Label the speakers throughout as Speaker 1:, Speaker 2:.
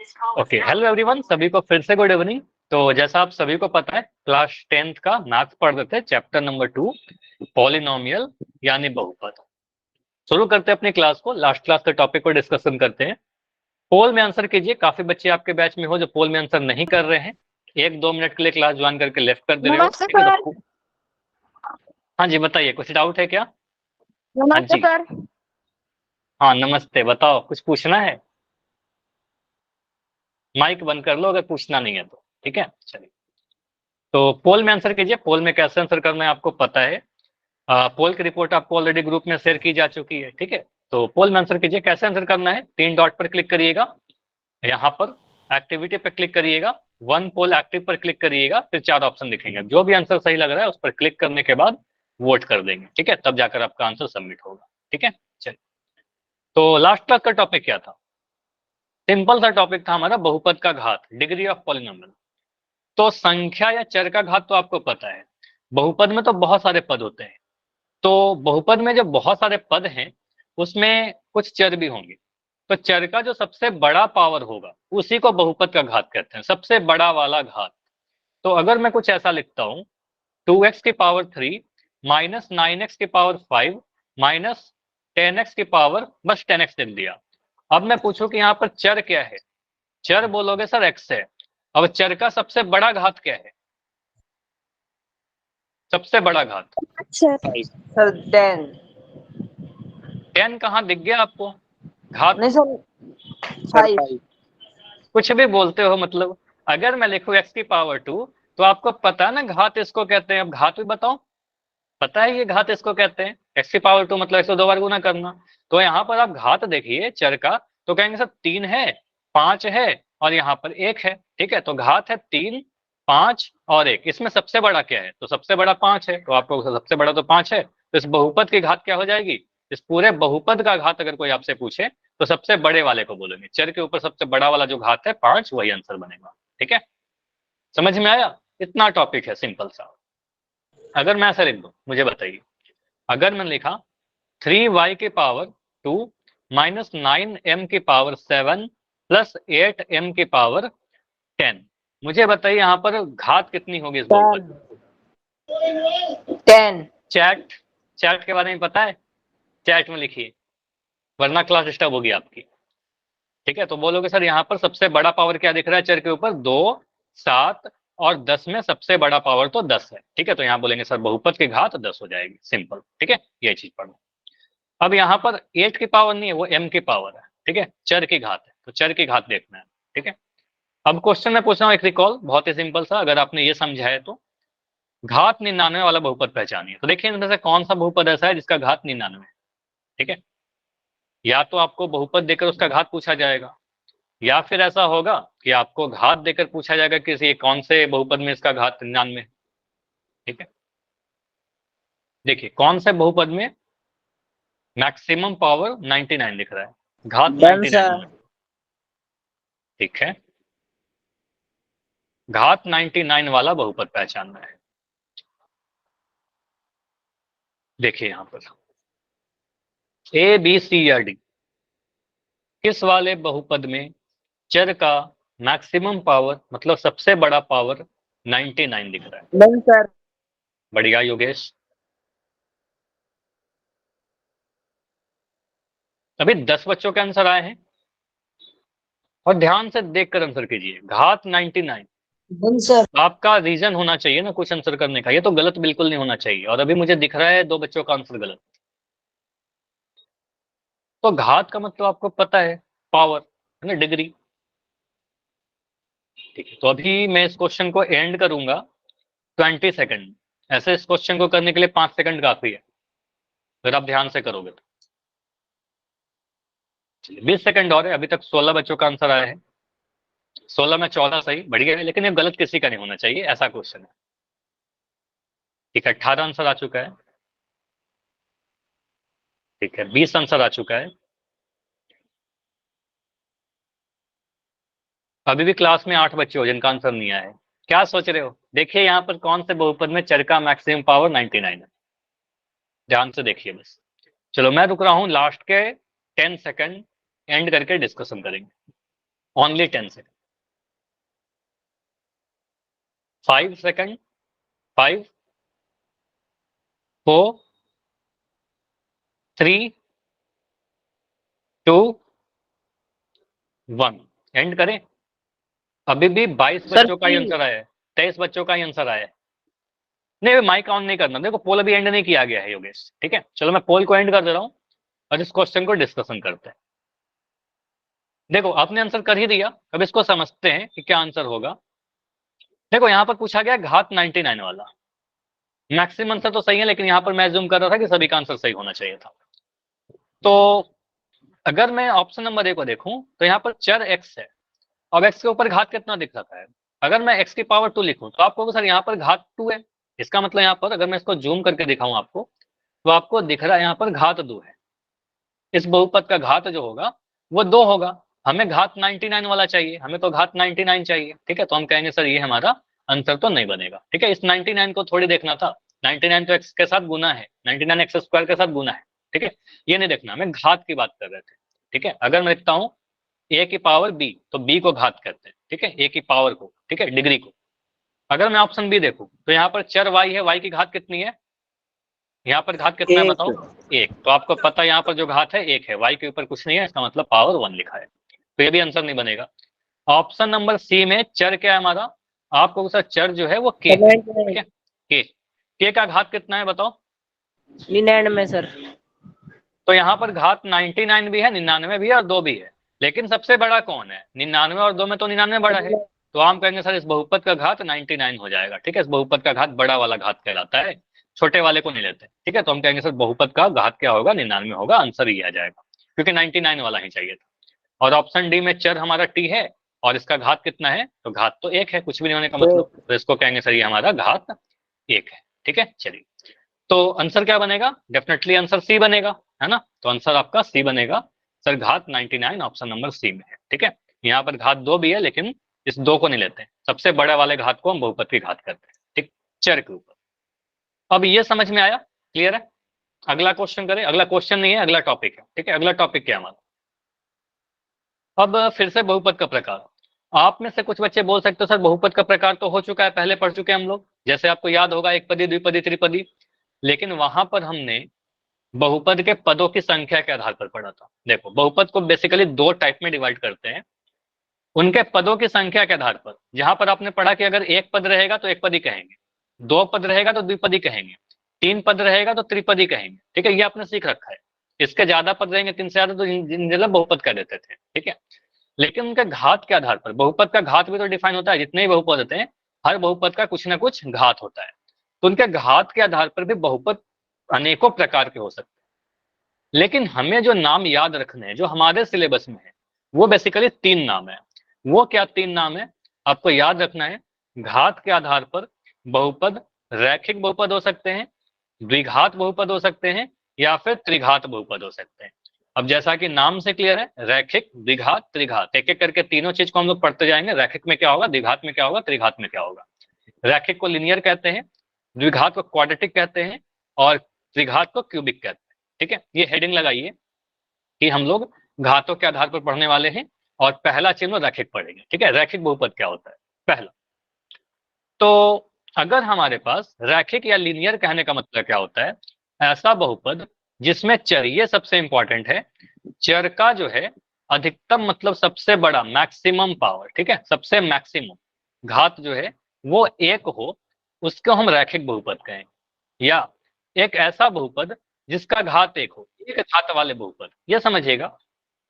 Speaker 1: Okay, hello everyone, सभी को फिर से गुड इवनिंग। तो जैसा आप सभी को पता है, क्लास 10th का मैथ्स पढ़ रहे थे, चैप्टर नंबर 2 पॉलिनोमियल यानी बहुपद। शुरू करते हैं अपनी क्लास को। लास्ट क्लास के टॉपिक को डिस्कशन करते हैं। पोल में आंसर कीजिए। काफी बच्चे आपके बैच में हो जो पोल में आंसर नहीं कर रहे हैं। 1-2 मिनट के लिए क्लास ज्वाइन करके लेफ्ट कर दे रहे हो,
Speaker 2: नमस्ते
Speaker 1: ठीक है?
Speaker 2: सर।
Speaker 1: तो हाँ जी, बताइए, कुछ डाउट है क्या? हाँ
Speaker 2: नमस्ते
Speaker 1: जी।
Speaker 2: सर।
Speaker 1: हाँ नमस्ते, बताओ, कुछ पूछना है? माइक बंद कर लो अगर पूछना नहीं है तो, ठीक है? चलिए, तो पोल में आंसर कीजिए। पोल में कैसे आंसर करना है आपको पता है। पोल की रिपोर्ट आपको ऑलरेडी ग्रुप में शेयर की जा चुकी है, ठीक है? तो पोल में आंसर कीजिए। कैसे आंसर करना है? 3 डॉट पर क्लिक करिएगा, यहाँ पर एक्टिविटी पर क्लिक करिएगा, वन पोल एक्टिव पर क्लिक करिएगा, फिर 4 ऑप्शन दिखेंगे। जो भी आंसर सही लग रहा है उस पर क्लिक करने के बाद वोट कर देंगे, ठीक है? तब जाकर आपका आंसर सबमिट होगा, ठीक है? चलिए, तो लास्ट क्लास का टॉपिक क्या था? सिंपल सा टॉपिक था हमारा, बहुपद का घात, डिग्री ऑफ पॉलिनोमियल। तो संख्या या चर का घात तो आपको पता है। बहुपद में तो बहुत सारे पद होते हैं। तो बहुपद में जब बहुत सारे पद हैं, उसमें कुछ चर भी होंगे। तो चर का जो सबसे बड़ा पावर होगा उसी को बहुपद का घात कहते हैं, सबसे बड़ा वाला घात। तो अगर मैं कुछ ऐसा लिखता हूं, 2x की पावर 3 माइनस 9x की पावर 5 माइनस 10x की पावर, बस 10x लिख दिया। अब मैं पूछूं कि यहाँ पर चर क्या है? चर बोलोगे सर x है। अब चर का सबसे बड़ा घात क्या है? सबसे बड़ा घात
Speaker 2: सर 10।
Speaker 1: 10 कहाँ दिख गया आपको? घात
Speaker 2: नहीं सर, 5।
Speaker 1: कुछ भी बोलते हो मतलब। अगर मैं लिखूं x की पावर 2, तो आपको पता है ना घात इसको कहते हैं। अब घात भी बताओ, पता है ये घात इसको कहते हैं। x की पावर 2 मतलब 102 बार गुना करना। तो यहाँ पर आप घात देखिए चर का, तो कहेंगे सर 3 है, 5 है और यहाँ पर 1 है, ठीक है? तो घात है 3, 5 और 1। इसमें सबसे बड़ा क्या है? तो सबसे बड़ा 5 है, तो आपको सबसे बड़ा तो 5 है। तो इस बहुपद की घात क्या हो जाएगी? इस पूरे बहुपद का घात अगर कोई आपसे पूछे तो सबसे बड़े वाले को बोलेंगे। चर के ऊपर सबसे बड़ा वाला जो घात है 5, वही आंसर बनेगा, ठीक है? समझ में आया? इतना टॉपिक है सिंपल सा। अगर मैं ऐसा लिख दूं, मुझे बताइए, अगर मैंने लिखा 3y की पावर 2 माइनस 9m की पावर 7 प्लस 8m की पावर 10, मुझे बताइए यहाँ पर घात कितनी होगी इस बहुपद की?
Speaker 2: 10।
Speaker 1: चैट, चैट के बारे में पता है? चैट में लिखिए, वरना क्लास डिस्टर्ब होगी आपकी, ठीक है? तो बोलोगे सर यहाँ पर सबसे बड़ा पावर क्या दिख रहा है चर के ऊपर? 2, 7 और 10 में सबसे बड़ा पावर तो 10 है, ठीक है? तो यहाँ बोलेंगे सर बहुपद की घात 10 हो जाएगी, सिंपल, ठीक है? ये चीज पढ़ो। अब यहाँ पर 8 की पावर नहीं है, वो m की पावर है, ठीक है? चर की घात है, तो चर की घात देखना है, ठीक है? अब क्वेश्चन मैं पूछ रहा हूँ एक रिकॉल, बहुत ही सिंपल सा। अगर आपने ये समझा है तो घात 99 वाला बहुपद पहचानिए। तो देखिए इनमें से कौन सा बहुपद ऐसा है जिसका घात 99 है, ठीक है? या तो आपको बहुपद देकर उसका घात पूछा जाएगा, या फिर ऐसा होगा कि आपको घात देकर पूछा जाएगा कि ये कौन से बहुपद में इसका घात 99 है, ठीक है? देखिए कौन से बहुपद में मैक्सिमम पावर 99 दिख रहा है, घात 99 होना, ठीक है? घात 99 वाला बहुपद पहचानना है। देखिए यहां पर ए बी सी या डी, किस वाले बहुपद में चर का मैक्सिमम पावर मतलब सबसे बड़ा पावर 99 दिख रहा है?
Speaker 2: नहीं सर।
Speaker 1: बढ़िया योगेश। अभी 10 बच्चों के आंसर आए हैं, और ध्यान से देखकर आंसर कीजिए। घात 99,
Speaker 2: नहीं सर।
Speaker 1: आपका रीजन होना चाहिए ना कुछ आंसर करने का, ये तो गलत बिल्कुल नहीं होना चाहिए। और अभी मुझे दिख रहा है 2 बच्चों का आंसर गलत। तो घात का मतलब आपको पता है, पावर है ना, डिग्री, ठीक है? तो अभी मैं इस क्वेश्चन को एंड करूंगा 20 सेकंड। ऐसे इस क्वेश्चन को करने के लिए 5 सेकंड काफी है, अगर आप ध्यान से करोगे तो। चलिए 20 सेकंड और है, अभी तक 16 बच्चों का आंसर आया है। 16 में 14 सही, बढ़िया है, लेकिन ये गलत किसी का नहीं होना चाहिए, ऐसा क्वेश्चन है, ठीक है? 18 आंसर आ चुका है, ठीक है? 20 आंसर आ चुका है। अभी भी क्लास में 8 बच्चे हो जिनका आंसर नहीं आया है। क्या सोच रहे हो? देखिए यहाँ पर कौन से बहुपद में चर का मैक्सिमम पावर 99 है, ध्यान से देखिए बस। चलो मैं रुक रहा हूँ, लास्ट के 10 सेकंड एंड करके डिस्कशन करेंगे। Only 10 second. 5 सेकेंड, 5, 4, 3, 2, 1। एंड करें। अभी भी 22
Speaker 2: सर
Speaker 1: बच्चों का ही आंसर आया है, 23 बच्चों का ही आंसर आया है। नहीं, माइक ऑन नहीं करना, देखो पोल अभी एंड नहीं किया गया है योगेश, ठीक है। चलो मैं पोल को एंड कर दे रहा हूं और इस क्वेश्चन को डिस्कशन करते हैं। देखो आपने आंसर कर ही दिया, अब इसको समझते हैं कि क्या आंसर होगा। देखो यहाँ पर पूछा गया घात 99 वाला। मैक्सिमम आंसर तो सही है, लेकिन यहाँ पर मैं जूम कर रहा था कि सभी का आंसर सही होना चाहिए था। तो अगर मैं ऑप्शन नंबर ए को देखूं तो यहाँ पर चर x है, अब x के ऊपर घात कितना दिख रहा है। अगर मैं x की पावर 2 लिखूं तो आपको सर यहाँ पर घात 2 है। इसका मतलब यहाँ पर अगर मैं इसको जूम करके दिखाऊं आपको, तो आपको दिख रहा है यहाँ पर घात 2 है। इस बहुपद का घात जो होगा वो 2 होगा। हमें घात 99 वाला चाहिए, हमें तो घात 99 चाहिए, ठीक है। तो हम कहेंगे सर ये हमारा आंसर तो नहीं बनेगा, ठीक है। इस 99 को थोड़ी देखना था, 99 तो x के साथ गुना है, 99 एक्स स्क्वायर के साथ गुना है, ठीक है। ये नहीं देखना, हमें घात की बात कर रहे थे, ठीक है। अगर मैं लिखता हूँ a की पावर b, तो b को घात कहते हैं, ठीक है, a की पावर को, ठीक है, डिग्री को। अगर मैं ऑप्शन बी देखूं तो यहाँ पर चर y है, y की घात कितनी है, यहाँ पर घात कितना है
Speaker 2: एक।
Speaker 1: बताओ, 1। तो आपको पता है यहाँ पर जो घात है 1 है, y के ऊपर कुछ नहीं है, इसका मतलब पावर 1 लिखा है, तो ये भी आंसर नहीं बनेगा। ऑप्शन नंबर सी में चर क्या है हमारा, आपको सर चर जो है वो k है, ठीक है। k का घात कितना है बताओ,
Speaker 2: 99 सर।
Speaker 1: तो यहाँ पर घात 99 भी है, 99 भी है और 2 भी है, लेकिन सबसे बड़ा कौन है, 99 और 2 में तो 99 बड़ा है। तो हम कहेंगे सर इस बहुपद का घात 99 हो जाएगा, ठीक है। इस बहुपद का घात बड़ा वाला घात कहलाता है, छोटे वाले को नहीं लेते, ठीक है। तो हम कहेंगे सर बहुपद का घात क्या होगा, 99 होगा, आंसर ये आ जाएगा, क्योंकि 99 वाला ही चाहिए था। और ऑप्शन डी में चर हमारा टी है और इसका घात कितना है, तो घात तो 1 है, कुछ भी नहीं होने का मतलब, तो इसको कहेंगे सर ये हमारा घात 1 है, ठीक है। चलिए, तो आंसर क्या बनेगा, डेफिनेटली आंसर सी बनेगा, है ना। तो आंसर आपका सी बनेगा सर, घात 99 ऑप्शन नंबर सी में है, ठीक है। यहाँ पर घात 2 भी है, लेकिन इस 2 को नहीं लेते, सबसे बड़े वाले घात को हम बहुपद की घात करते हैं, ठीक, चर के ऊपर। अब ये समझ में आया, क्लियर है। अगला क्वेश्चन करें, अगला क्वेश्चन नहीं है, अगला टॉपिक है, ठीक है। अगला टॉपिक क्या हमारा, अब फिर से बहुपद का प्रकार। आप में से कुछ बच्चे बोल सकते हो सर बहुपद का प्रकार तो हो चुका है, पहले पढ़ चुके हैं हम लोग, जैसे आपको याद होगा एक पदी, द्विपदी, त्रिपदी, लेकिन वहां पर हमने बहुपद के पदों की संख्या के आधार पर पढ़ा था। देखो बहुपद को बेसिकली 2 टाइप में डिवाइड करते हैं, उनके पदों की संख्या के आधार पर। जहां पर आपने पढ़ा कि अगर एक पद रहेगा तो एक पदी कहेंगे, 2 पद रहेगा तो द्विपदी कहेंगे, 3 पद रहेगा तो त्रिपदी कहेंगे, ठीक है। ये आपने सीख रखा है। इसके ज्यादा पद रहेंगे, 3 से ज्यादा, तो जनरल बहुपद कह देते थे, ठीक है। लेकिन उनके घात के आधार पर, बहुपद का घात भी तो डिफाइन होता है, जितने भी बहुपद होते हैं हर बहुपद का कुछ ना कुछ घात होता है, तो उनके घात के आधार पर भी बहुपद अनेकों प्रकार के हो सकते हैं। लेकिन हमें जो नाम याद रखने हैं, जो हमारे सिलेबस में है, वो बेसिकली 3 नाम है। वो क्या 3 नाम है, आपको याद रखना है। घात के आधार पर बहुपद रैखिक बहुपद हो सकते हैं, द्विघात बहुपद हो सकते हैं, या फिर त्रिघात बहुपद हो सकते हैं। अब जैसा कि नाम से क्लियर है, रैखिक, द्विघात, त्रिघात, एक एक करके तीनों चीज को हम लोग पढ़ते जाएंगे। रैखिक में क्या होगा, द्विघात में क्या होगा, त्रिघात में क्या होगा। रैखिक को लिनियर कहते हैं, द्विघात को क्वाड्रेटिक कहते हैं, और त्रिघात को क्यूबिक कहते हैं, ठीक है। ये हेडिंग लगाइए कि हम लोग घातों के आधार पर पढ़ने वाले हैं, और पहला चिन्ह रैखिक पढ़ेंगे, ठीक है। रैखिक बहुपद क्या होता है पहला। तो अगर हमारे पास रैखिक या लीनियर कहने का मतलब क्या होता है, ऐसा बहुपद जिसमें चर, ये सबसे इंपॉर्टेंट है, चर का जो है अधिकतम मतलब सबसे बड़ा मैक्सिमम पावर, ठीक है, सबसे मैक्सिमम घात जो है वो 1 हो, उसको हम रैखिक बहुपद कहें। या एक ऐसा बहुपद जिसका घात 1 हो, एक घात वाले बहुपद, ये समझिएगा।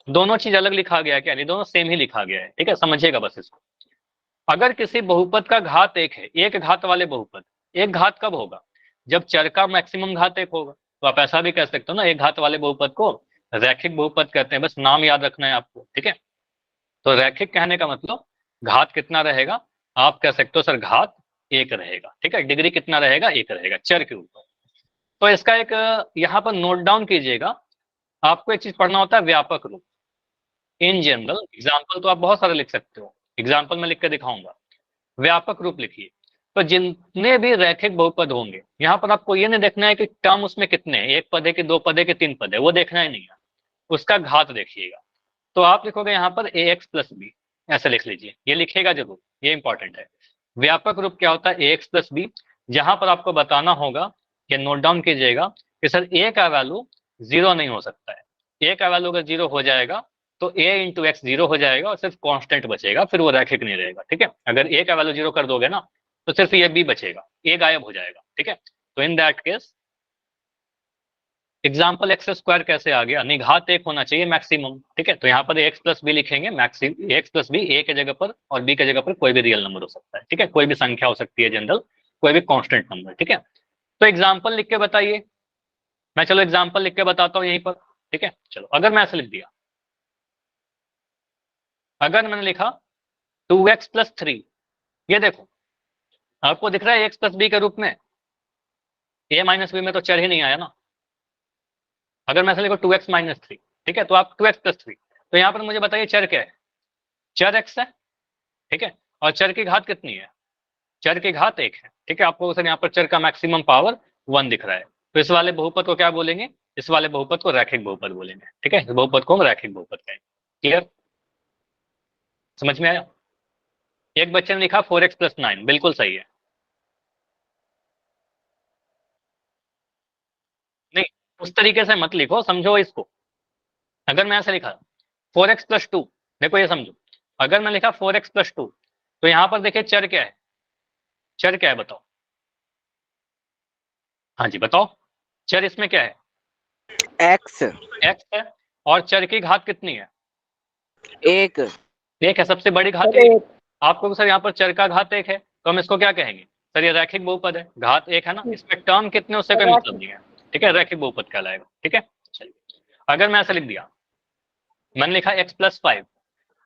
Speaker 1: दोनों चीज अलग लिखा गया है क्या, नहीं, दोनों सेम ही लिखा गया है, ठीक है, समझिएगा बस इसको। अगर किसी बहुपद का घात 1 है, एक घात वाले बहुपद, एक घात कब होगा, जब चर का मैक्सिमम घात 1 होगा। तो आप ऐसा भी कह सकते हो ना, एक घात वाले बहुपद को रैखिक बहुपद कहते हैं, बस नाम याद रखना है आपको, ठीक है। तो रैखिक कहने का मतलब घात कितना रहेगा, आप कह सकते हो सर घात 1 रहेगा, ठीक है। डिग्री कितना रहेगा, 1 रहेगा चर के ऊपर। तो इसका एक यहाँ पर नोट डाउन कीजिएगा, आपको एक चीज पढ़ना होता है, व्यापक रूप। इन जनरल एग्जाम्पल तो आप बहुत सारे लिख सकते हो, एग्जाम्पल में लिख के दिखाऊंगा, व्यापक रूप लिखिए। तो जितने भी रैखिक बहुपद होंगे, यहाँ पर आपको ये नहीं देखना है कि टर्म उसमें कितने हैं, 1 पद है कि 2 पद है कि 3 पद है, वो देखना ही नहीं है, उसका घात देखिएगा। तो आप लिखोगे यहाँ पर ax प्लस बी, ऐसे लिख लीजिए, ये लिखेगा जरूर, ये इंपॉर्टेंट है। व्यापक रूप क्या होता है, ax प्लस बी। जहां पर आपको बताना होगा कि नोट डाउन कीजिएगा कि सर ए का वैल्यू जीरो नहीं हो सकता है। ए का वैल्यू अगर जीरो हो जाएगा तो a इंटू एक्स जीरो हो जाएगा और सिर्फ कांस्टेंट बचेगा, फिर वो रैखिक नहीं रहेगा। ठीक है, अगर a का वैल्यू जीरो कर दोगे ना तो सिर्फ ये b बचेगा, a गायब हो जाएगा। ठीक है, तो in that case example x square कैसे आ गया, निघात एक होना चाहिए मैक्सिमम। ठीक है, तो यहाँ पर एक्स प्लस बी लिखेंगे, मैक्सिम एक्स प्लस बी ए के जगह पर और बी के जगह पर कोई भी रियल नंबर हो सकता है। ठीक है, कोई भी संख्या हो सकती है जनरल, कोई भी कांस्टेंट नंबर। ठीक है, तो एग्जाम्पल लिख के बताइए। मैं चलो एग्जाम्पल लिख के बताता हूँ यहीं पर। ठीक है, चलो अगर मैं ऐसे लिख दिया, अगर मैंने लिखा 2x प्लस थ्री, ये देखो आपको दिख रहा है एक्स प्लस बी के रूप में, ए माइनस बी में तो चर ही नहीं आया ना। अगर मैं ऐसे लिखो 2x माइनस थ्री, ठीक है, तो आप 2x प्लस थ्री, तो यहाँ पर मुझे बताइए चर क्या है, चर x है। ठीक है, और चर की घात कितनी है, चर की घात एक है। ठीक है, आपको सर यहाँ पर चर का मैक्सिमम पावर वन दिख रहा है, तो इस वाले बहुपद को क्या बोलेंगे, इस वाले बहुपद को रैखिक बहुपद बोलेंगे। ठीक है, इस बहुपद को हम रैखिक बहुपद कहेंगे। क्लियर, समझ में आया। एक बच्चे ने लिखा 4x प्लस नाइन, बिल्कुल सही है। नहीं, उस तरीके से मत लिखो, समझो इसको। अगर मैं ऐसे लिखा 4x प्लस टू, देखो ये समझो, अगर मैं लिखा 4x प्लस टू, तो यहाँ पर देखिए चर क्या है, चर क्या है बताओ। हाँ जी बताओ, चर इसमें क्या है,
Speaker 3: एक्स
Speaker 1: एक्स है, और चर की घात कितनी है,
Speaker 3: एक
Speaker 1: एक है, सबसे बड़ी घात एक। आपको सर यहाँ पर चर का घात एक है, तो हम इसको क्या कहेंगे, सर ये रैखिक बहुपद है, घात एक है ना, इसमें टर्म कितने उससे कोई मतलब नहीं है। ठीक है, रैखिक बहुपद कहलाएगा। ठीक है, चलिए अगर मैं ऐसा लिख दिया, मैंने लिखा x प्लस फाइव,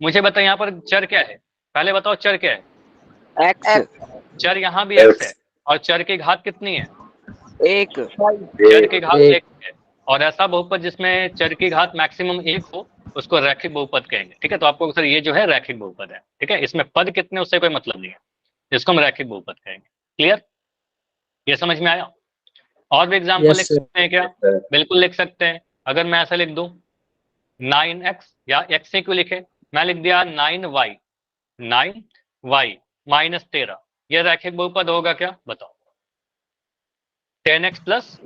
Speaker 1: मुझे बताओ यहाँ पर चर क्या है, पहले बताओ चर क्या है,
Speaker 3: एक्स
Speaker 1: चर यहाँ भी x है, और चर की घात कितनी है,
Speaker 3: एक
Speaker 1: चर की घात एक है, और ऐसा बहुपद जिसमें चर की घात मैक्सिमम एक हो उसको रैखिक बहुपद कहेंगे। ठीक है, तो आपको सर ये जो है रैखिक बहुपद है। ठीक है, इसमें पद कितने उससे कोई मतलब नहीं है, इसको हम रैखिक बहुपद कहेंगे। क्लियर, ये समझ में आया। और भी एग्जाम्पल लिख सकते हैं क्या, बिल्कुल लिख सकते हैं। अगर मैं ऐसा लिख दूं 9x, या x से क्यों लिखे, मैं लिख दिया 9y, 9y माइनस 13, यह रैखिक बहुपद होगा क्या बताओ, 10x प्लस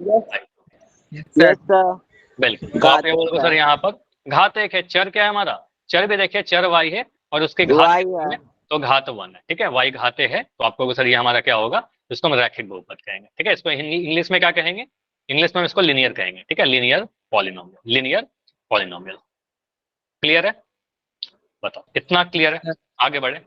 Speaker 3: यस सर
Speaker 1: बिल्कुल। तो आप ये बोलोगे सर यहाँ पर घात एक है, चर क्या है हमारा, चर भी देखिए चर y है, और उसके घात
Speaker 3: वाई
Speaker 1: कितनी
Speaker 3: है
Speaker 1: है? तो घात वन है। ठीक है, y घाते है, तो आपको सर ये हमारा क्या होगा, इसको हम रैखिक बहुपद कहेंगे। ठीक है, इसको हिंदी इंग्लिश में क्या कहेंगे, इंग्लिश में हम इसको लिनियर कहेंगे। ठीक है, linear polynomial, linear polynomial. Clear है, बताओ इतना क्लियर है, आगे बढ़े।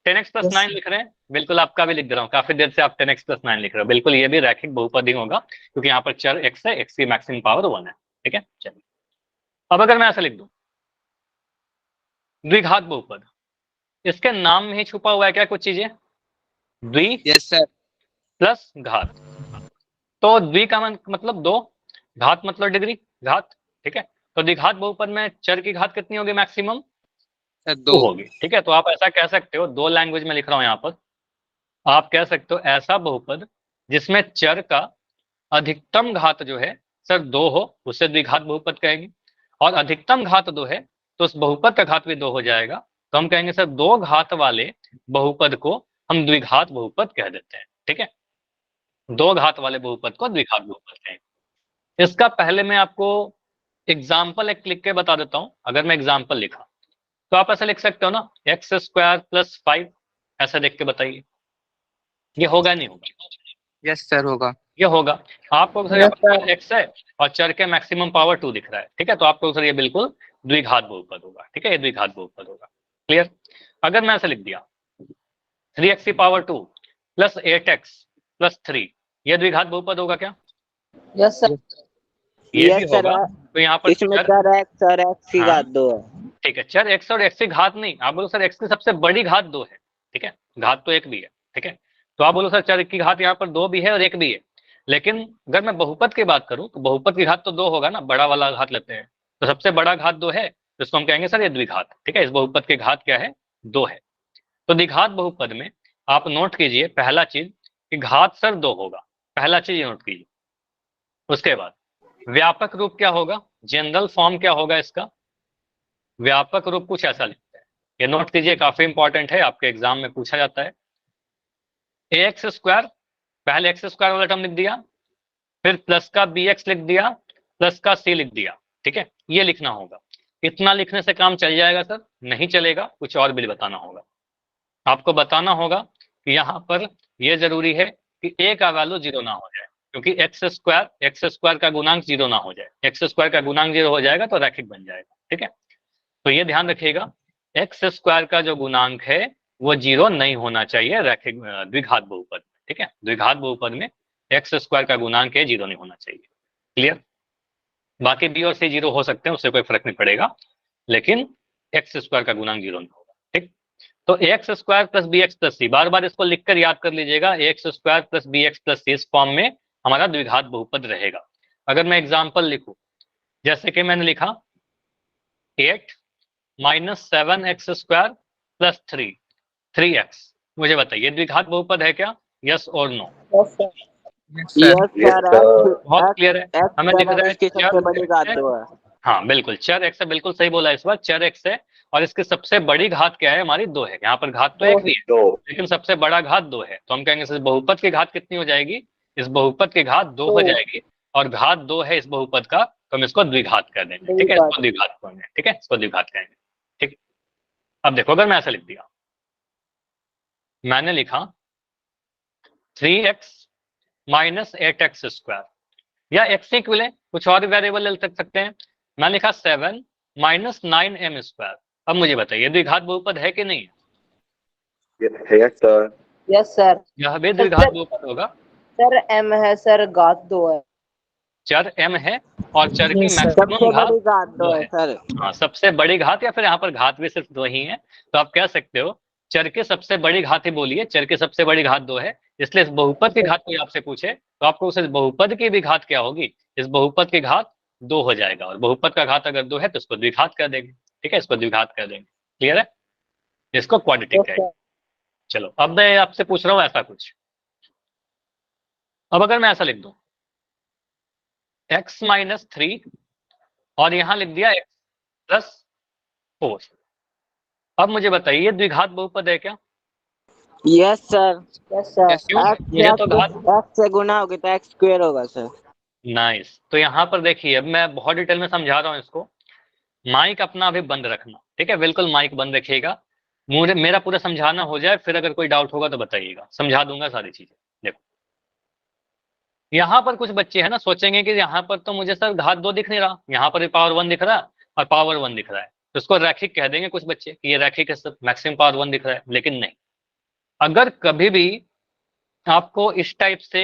Speaker 1: 10x प्लस नाइन लिख रहे हैं, बिल्कुल आपका भी लिख दे रहा हूँ, काफी देर से आप 10x प्लस नाइन लिख रहे हो, बिल्कुल ये भी रैखिक बहुपद ही होगा, क्योंकि यहाँ पर चर x है, x की मैक्सिमम पावर वन है। ठीक है, चलिए अब अगर मैं ऐसा लिख दूं द्विघात बहुपद, इसके नाम में ही छुपा हुआ है क्या कुछ चीजें, द्वि
Speaker 3: यस सर
Speaker 1: प्लस घात, तो द्वि का मतलब दो, घात मतलब डिग्री, घात। ठीक है, तो द्विघात बहुपद में चर की घात कितनी होगी, मैक्सिमम
Speaker 3: दो
Speaker 1: होगी। ठीक है, तो आप ऐसा कह सकते हो, दो लैंग्वेज में लिख रहा हूं यहाँ पर, आप कह सकते हो ऐसा बहुपद जिसमें चर का अधिकतम घात जो है सर दो हो, उसे द्विघात बहुपद कहेंगे, और अधिकतम घात दो है तो उस बहुपद का घात भी दो हो जाएगा, तो हम कहेंगे सर दो घात वाले बहुपद को हम द्विघात बहुपद कह देते हैं। ठीक है, दो घात वाले बहुपद को द्विघात बहुपद कहेंगे। इसका पहले मैं आपको एग्जाम्पल एक लिख के बता देता हूं। अगर मैं एग्जाम्पल लिखा तो आप ऐसा लिख सकते हो ना, एक्स स्क्वायर प्लस फाइव, ऐसा देख के बताइए, ये होगा नहीं होगा,
Speaker 3: यस सर होगा
Speaker 1: ये होगा। आपको सर यहाँ पर एक्स है और चर के मैक्सिमम पावर टू दिख रहा है। ठीक है, तो आपको सर ये बिल्कुल द्विघात बहुपद होगा। ठीक है, ये द्विघात बहुपद होगा। क्लियर, अगर मैं ऐसे लिख दिया 3x की power two plus 8x plus three, ये द्विघात बहुपद होगा क्या,
Speaker 2: यस सर।
Speaker 1: ये भी होगा। तो यहाँ पर
Speaker 3: इसमें
Speaker 1: चर,
Speaker 3: सर एक्स की
Speaker 1: हाँ,
Speaker 3: घात दो है
Speaker 1: ठीक है, चर x और x की घात नहीं, आप बोलो सर x की सबसे बड़ी घात दो है। ठीक है, घात तो एक भी है। ठीक है, तो आप बोलो सर चर की घात यहाँ पर दो भी है और एक भी है, लेकिन अगर मैं बहुपद की बात करूं तो बहुपद की घात तो दो होगा ना, बड़ा वाला घात लेते हैं, तो सबसे बड़ा घात दो है, तो इसको हम कहेंगे सर ये द्विघात। ठीक है, इस बहुपद की घात क्या है, दो है। तो द्विघात बहुपद में आप नोट कीजिए पहला चीज कि घात सर दो होगा, पहला चीज नोट कीजिए। उसके बाद व्यापक रूप क्या होगा, जनरल फॉर्म क्या होगा इसका, व्यापक रूप कुछ ऐसा लिखते हैं, ये नोट कीजिए, काफी इंपॉर्टेंट है, आपके एग्जाम में पूछा जाता है। ax स्क्वायर, पहले एक्स स्क्वायर वाला टर्म लिख दिया, फिर प्लस का bx लिख दिया, प्लस का c लिख दिया, ठीक है, ये लिखना होगा। इतना लिखने से काम चल जाएगा सर? नहीं चलेगा, कुछ और भी बताना होगा। आपको बताना होगा कि यहाँ पर ये जरूरी है कि a का वैल्यू 0 ना हो जाए, क्योंकि एक्स स्क्वायर का गुणांक 0 ना हो जाए। एक्स स्क्वायर का गुणांक 0 हो जाएगा तो रैखिक बन जाएगा, ठीक है। तो ये ध्यान रखिएगा, एक्स स्क्वायर का जो गुणांक है वो 0 नहीं होना चाहिए रैखिक द्विघात बहुपद में, ठीक है। द्विघात बहुपद में एक्स स्क्वायर का गुणांक है 0 नहीं होना चाहिए। क्लियर? बाकी बी और सी 0 हो सकते हैं, उससे कोई फर्क नहीं पड़ेगा, लेकिन एक्स स्क्वायर का गुणांक 0 नहीं होगा, ठीक। तो x square plus b x plus c, बार बार इसको लिखकर याद कर लीजिएगा, x square plus b x plus c, इस फॉर्म में हमारा द्विघात बहुपद रहेगा। अगर मैं एग्जाम्पल लिखूं, जैसे कि मैंने लिखा 8 minus 7x square plus 3x, मुझे बताइए द्विघात बहुपद है क्या? यस और नो?
Speaker 3: Yes sir.
Speaker 1: बहुत क्लियर है, हमें दिख रहा है
Speaker 3: इसकी सबसे बड़ी घात
Speaker 1: चर,
Speaker 3: 2 है।
Speaker 1: हाँ बिल्कुल, चर x है, बिल्कुल सही बोला इस बार, चर x है और इसकी सबसे बड़ी घात क्या है हमारी? 2 है। यहाँ पर घात तो एक भी है, लेकिन सबसे बड़ा घात 2 है, तो हम कहेंगे इस बहुपद की घात कितनी हो जाएगी? इस बहुपद की घात 2 हो जाएगी, और घात 2 है इस बहुपद का, तो हम इसको द्विघात कर देंगे, ठीक है, इसको द्विघात करेंगे, ठीक है, इसको द्विघात करेंगे, ठीक। अब देखो, अगर मैं ऐसा लिख दिया, मैंने लिखा 3x माइनस 8x स्क्वायर, या x इक्वल है, कुछ और वेरिएबल ले सकते हैं, मैं लिखा 7 माइनस 9m स्क्वायर। अब मुझे बताइए द्विघात बहुपद है कि नहीं है?
Speaker 2: Yes sir.
Speaker 1: यह भी द्विघात बहुपद होगा।
Speaker 2: सर m है सर, घात 2 है।
Speaker 1: चर m है और चर की
Speaker 3: सबसे
Speaker 1: मैक्सिमम घात
Speaker 3: बड़ी घात 2
Speaker 1: 2
Speaker 3: है
Speaker 1: है।
Speaker 3: सर।
Speaker 1: हाँ, सबसे बड़ी घात, या फिर यहाँ पर घात भी सिर्फ 2 ही है, तो आप कह सकते हो चर की सबसे बड़ी घात ही बोलिए, चर की सबसे बड़ी घात 2 है। इसलिए इस बहुपद की घात कोई आपसे पूछे तो आपको उस बहुपद की भी घात क्या होगी? इस बहुपद की घात 2 हो जाएगा, और बहुपद का घात अगर 2 है तो इसको द्विघात कर देंगे, ठीक है, इसको द्विघात कर देंगे। क्लियर है? इसको क्वाड्रेटिक कहेंगे। चलो, अब मैं आपसे पूछ रहा हूँ ऐसा कुछ, अब अगर मैं ऐसा लिख दूं x माइनस 3 और यहां लिख दिया x प्लस 4, अब मुझे बताइए ये द्विघात बहुपद है क्या?
Speaker 3: Yes sir.
Speaker 2: Yes sir.
Speaker 1: क्यों? ये तो घात,
Speaker 3: एक्स से गुना होगी तो एक्स स्क्वायर होगा सर।
Speaker 1: नाइस। तो यहाँ पर देखिए, अब मैं बहुत डिटेल में समझा रहा हूँ इसको, माइक अपना अभी बंद रखना, ठीक है, बिल्कुल माइक बंद रखिएगा, मुझे मेरा पूरा समझाना हो जाए, फिर अगर कोई डाउट होगा तो बताइएगा, समझा दूंगा सारी चीजें। देखो, यहाँ पर कुछ बच्चे हैं ना, सोचेंगे कि यहाँ पर तो मुझे सर घात 2 दिख नहीं रहा, यहाँ पर भी पावर 1 दिख रहा है और पावर 1 दिख रहा है, तो इसको रैखिक कह देंगे कुछ बच्चे कि ये रैखिक है सर, मैक्सिमम पावर 1 दिख रहा है। लेकिन नहीं, अगर कभी भी आपको इस टाइप से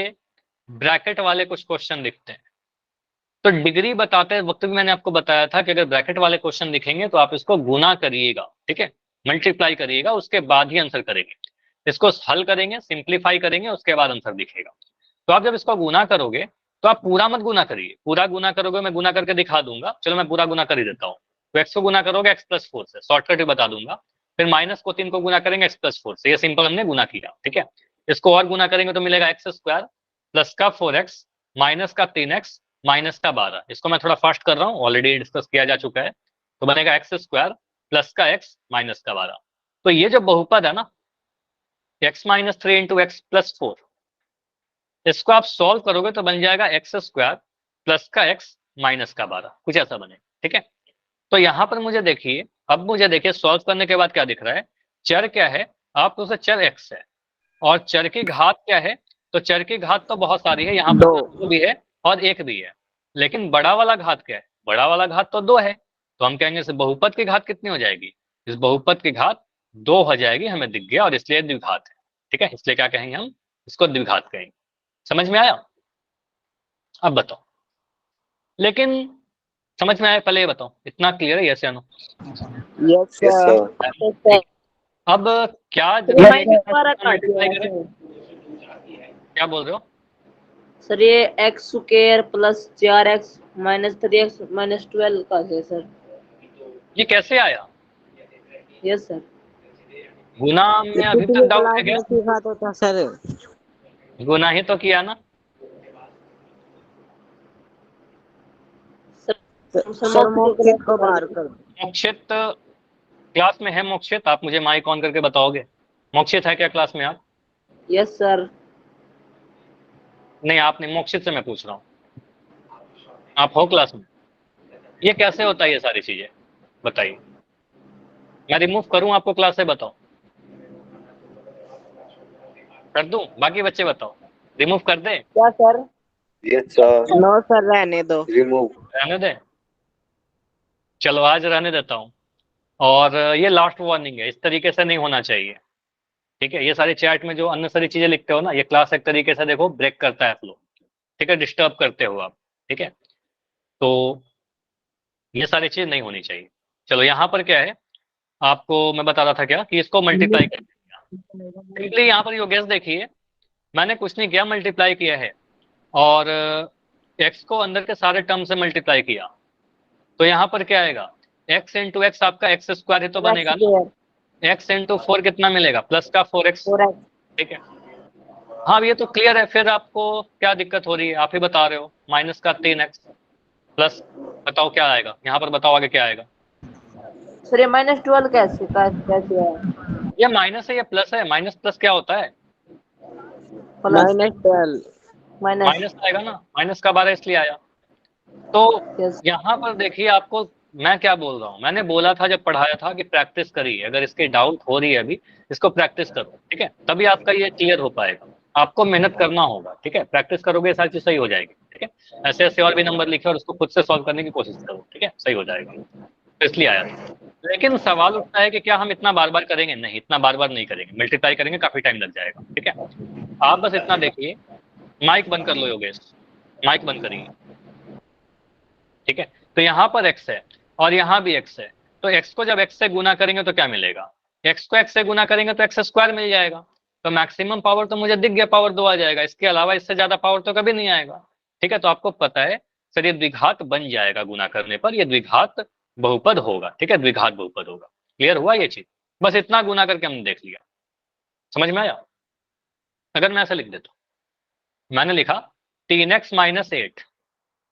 Speaker 1: ब्रैकेट वाले कुछ क्वेश्चन दिखते हैं, तो डिग्री बताते वक्त भी मैंने आपको बताया था कि अगर ब्रैकेट वाले क्वेश्चन दिखेंगे तो आप इसको गुना करिएगा, ठीक है, मल्टीप्लाई करिएगा, उसके बाद ही आंसर करेंगे। इसको हल करेंगे, सिंप्लीफाई करेंगे, उसके बाद आंसर दिखेगा। तो आप जब इसको गुना करोगे तो आप पूरा मत गुना करिए, पूरा गुना करोगे मैं गुना करके दिखा दूंगा, चलो मैं पूरा गुना कर ही देता हूँ। तो एक्स को गुना करोगे एक्स प्लस 4 से, शॉर्टकट भी बता दूंगा, फिर माइनस को 3 को गुना करेंगे एक्स प्लस 4 से, ये सिंपल हमने गुना किया, ठीक है। इसको और गुना करेंगे तो मिलेगा एक्स स्क्वायर प्लस का 4x माइनस का 3x माइनस का 12, इसको मैं थोड़ा फास्ट कर रहा हूँ, ऑलरेडी डिस्कस किया जा चुका है, तो बनेगा एक्स स्क्वायर प्लस का x माइनस का 12। तो ये जो बहुपद है ना, x minus 3 into x plus 4, इसको आप सॉल्व करोगे तो बन जाएगा एक्स स्क्वायर प्लस का x माइनस का 12, कुछ ऐसा बने, ठीक है। तो यहां पर मुझे देखिए, अब मुझे देखिए सॉल्व करने के बाद क्या दिख रहा है, चर क्या है, आप उसे चर x है, और चर की घात क्या है, तो चर की घात तो बहुत सारी है, यहाँ पर 2 भी है और 1 भी है, लेकिन बड़ा वाला घात क्या है, बड़ा वाला घात तो 2 है, तो हम कहेंगे इस बहुपद की घात कितनी हो जाएगी, इस बहुपद की घात 2 हो जाएगी, हमें दिख गया, और इसलिए द्विघात है, ठीक है, इसलिए क्या कहेंगे हम, इसको द्विघात कहेंगे। समझ में आया? अब बताओ, लेकिन समझ में आया, पहले ये बताओ, इतना क्लियर है? यस या नो?
Speaker 3: Yes sir.
Speaker 1: अब क्या मल्टीप्लाई करें, क्या बोल रहे हो?
Speaker 2: सर ये x square plus 4x minus 3x minus 12 का है सर।
Speaker 1: ये कैसे आया?
Speaker 2: Yes sir.
Speaker 1: गुना में अभी तक डाउट है क्या?
Speaker 3: घात होता सर।
Speaker 1: गुना ही तो किया ना।
Speaker 3: सर मोक्षित को बाहर कर।
Speaker 1: मोक्षित क्लास में है मोक्षित? आप मुझे माइक ऑन करके बताओगे। मोक्षित है क्या क्लास में आप?
Speaker 2: Yes sir.
Speaker 1: नहीं, आप नहीं, मोक्षित से मैं पूछ रहा हूँ, आप हो क्लास में? ये कैसे होता है ये सारी चीजें, बताइए। मैं रिमूव करूं आपको क्लास से? बताओ, कर दूं? बाकी बच्चे बताओ, रिमूव कर दे?
Speaker 2: क्या sir?
Speaker 4: Yes sir.
Speaker 3: No sir, रहने दो।
Speaker 4: रिमूव।
Speaker 1: रहने दे? चलो आज रहने देता हूँ। और ये लास्ट वार्निंग है, इस तरीके से नहीं होना चाहिए, ठीक है? ये सारे चैट में जो अननेसेसरी चीजें लिखते हो ना, ये क्लास एक तरीके से देखो ब्रेक करता है फ्लो, ठीक है? डिस्टर्ब करते हो आप, ठीक है? तो ये सारी चीज नहीं होनी चाहिए। चलो यहाँ पर क्या है, आपको मैं बता रहा था क्या, कि इसको मल्टीप्लाई कर सिंपली। यहाँ पर यो गेस देखिए, मैंने कुछ नहीं किया, मल्टीप्लाई किया है और एक्स को अंदर के सारे टर्म से मल्टीप्लाई किया, तो यहाँ पर क्या आएगा, एक्स इंटू एक्स आपका एक्स स्क्वायर ही तो बनेगा ना। एक्स इंटू 4 कितना मिलेगा, प्लस का 4x, ठीक है? हाँ, ये तो क्लियर है, फिर आपको क्या दिक्कत हो रही है, आप ही बता रहे हो। माइनस का 3x प्लस, बताओ क्या आएगा यहाँ पर, बताओ आगे क्या आएगा।
Speaker 2: सर ये -12 कैसे है?
Speaker 1: ये माइनस है, ये प्लस है, माइनस प्लस क्या होता है?
Speaker 2: प्लस
Speaker 3: -12।
Speaker 2: माइनस।
Speaker 1: माइनस आएगा ना, माइनस का 12 इसलिए आया। तो
Speaker 2: यस।
Speaker 1: यहाँ पर देखिए, आपको मैं क्या बोल रहा हूँ, मैंने बोला था जब पढ़ाया था कि प्रैक्टिस करिए, अगर इसके डाउट हो रही है अभी, इसको प्रैक्टिस करो, ठीक है? तभी आपका ये क्लियर हो पाएगा। आपको मेहनत करना होगा, ठीक है? प्रैक्टिस करोगे सारी चीज सही हो जाएगी, ठीक है? ऐसे ऐसे और भी नंबर लिखे और उसको खुद से सॉल्व करने की कोशिश करो, ठीक है? सही हो जाएगा, तो इसलिए आया था। लेकिन सवाल उठता है कि क्या हम इतना बार बार करेंगे? नहीं, इतना बार बार नहीं करेंगे, मल्टीप्लाई करेंगे काफी टाइम लग जाएगा, ठीक है? आप बस इतना देखिए, माइक बंद कर लो योगेश, माइक बंद करिए, ठीक है? तो यहाँ पर x है और यहाँ भी x है, तो x को जब x से गुना करेंगे तो क्या मिलेगा, x को x से गुना करेंगे तो x स्क्वायर मिल जाएगा। तो मैक्सिमम पावर तो मुझे दिख गया, पावर 2 आ जाएगा, इसके अलावा इससे ज्यादा पावर तो कभी नहीं आएगा, ठीक है? तो आपको पता है सर, ये द्विघात बन जाएगा गुना करने पर, ये द्विघात बहुपद होगा, ठीक है? द्विघात बहुपद होगा। क्लियर हुआ ये चीज? बस इतना गुना करके हमने देख लिया, समझ में आया? अगर मैं ऐसा लिख देता हूं, मैंने लिखा 3x - 8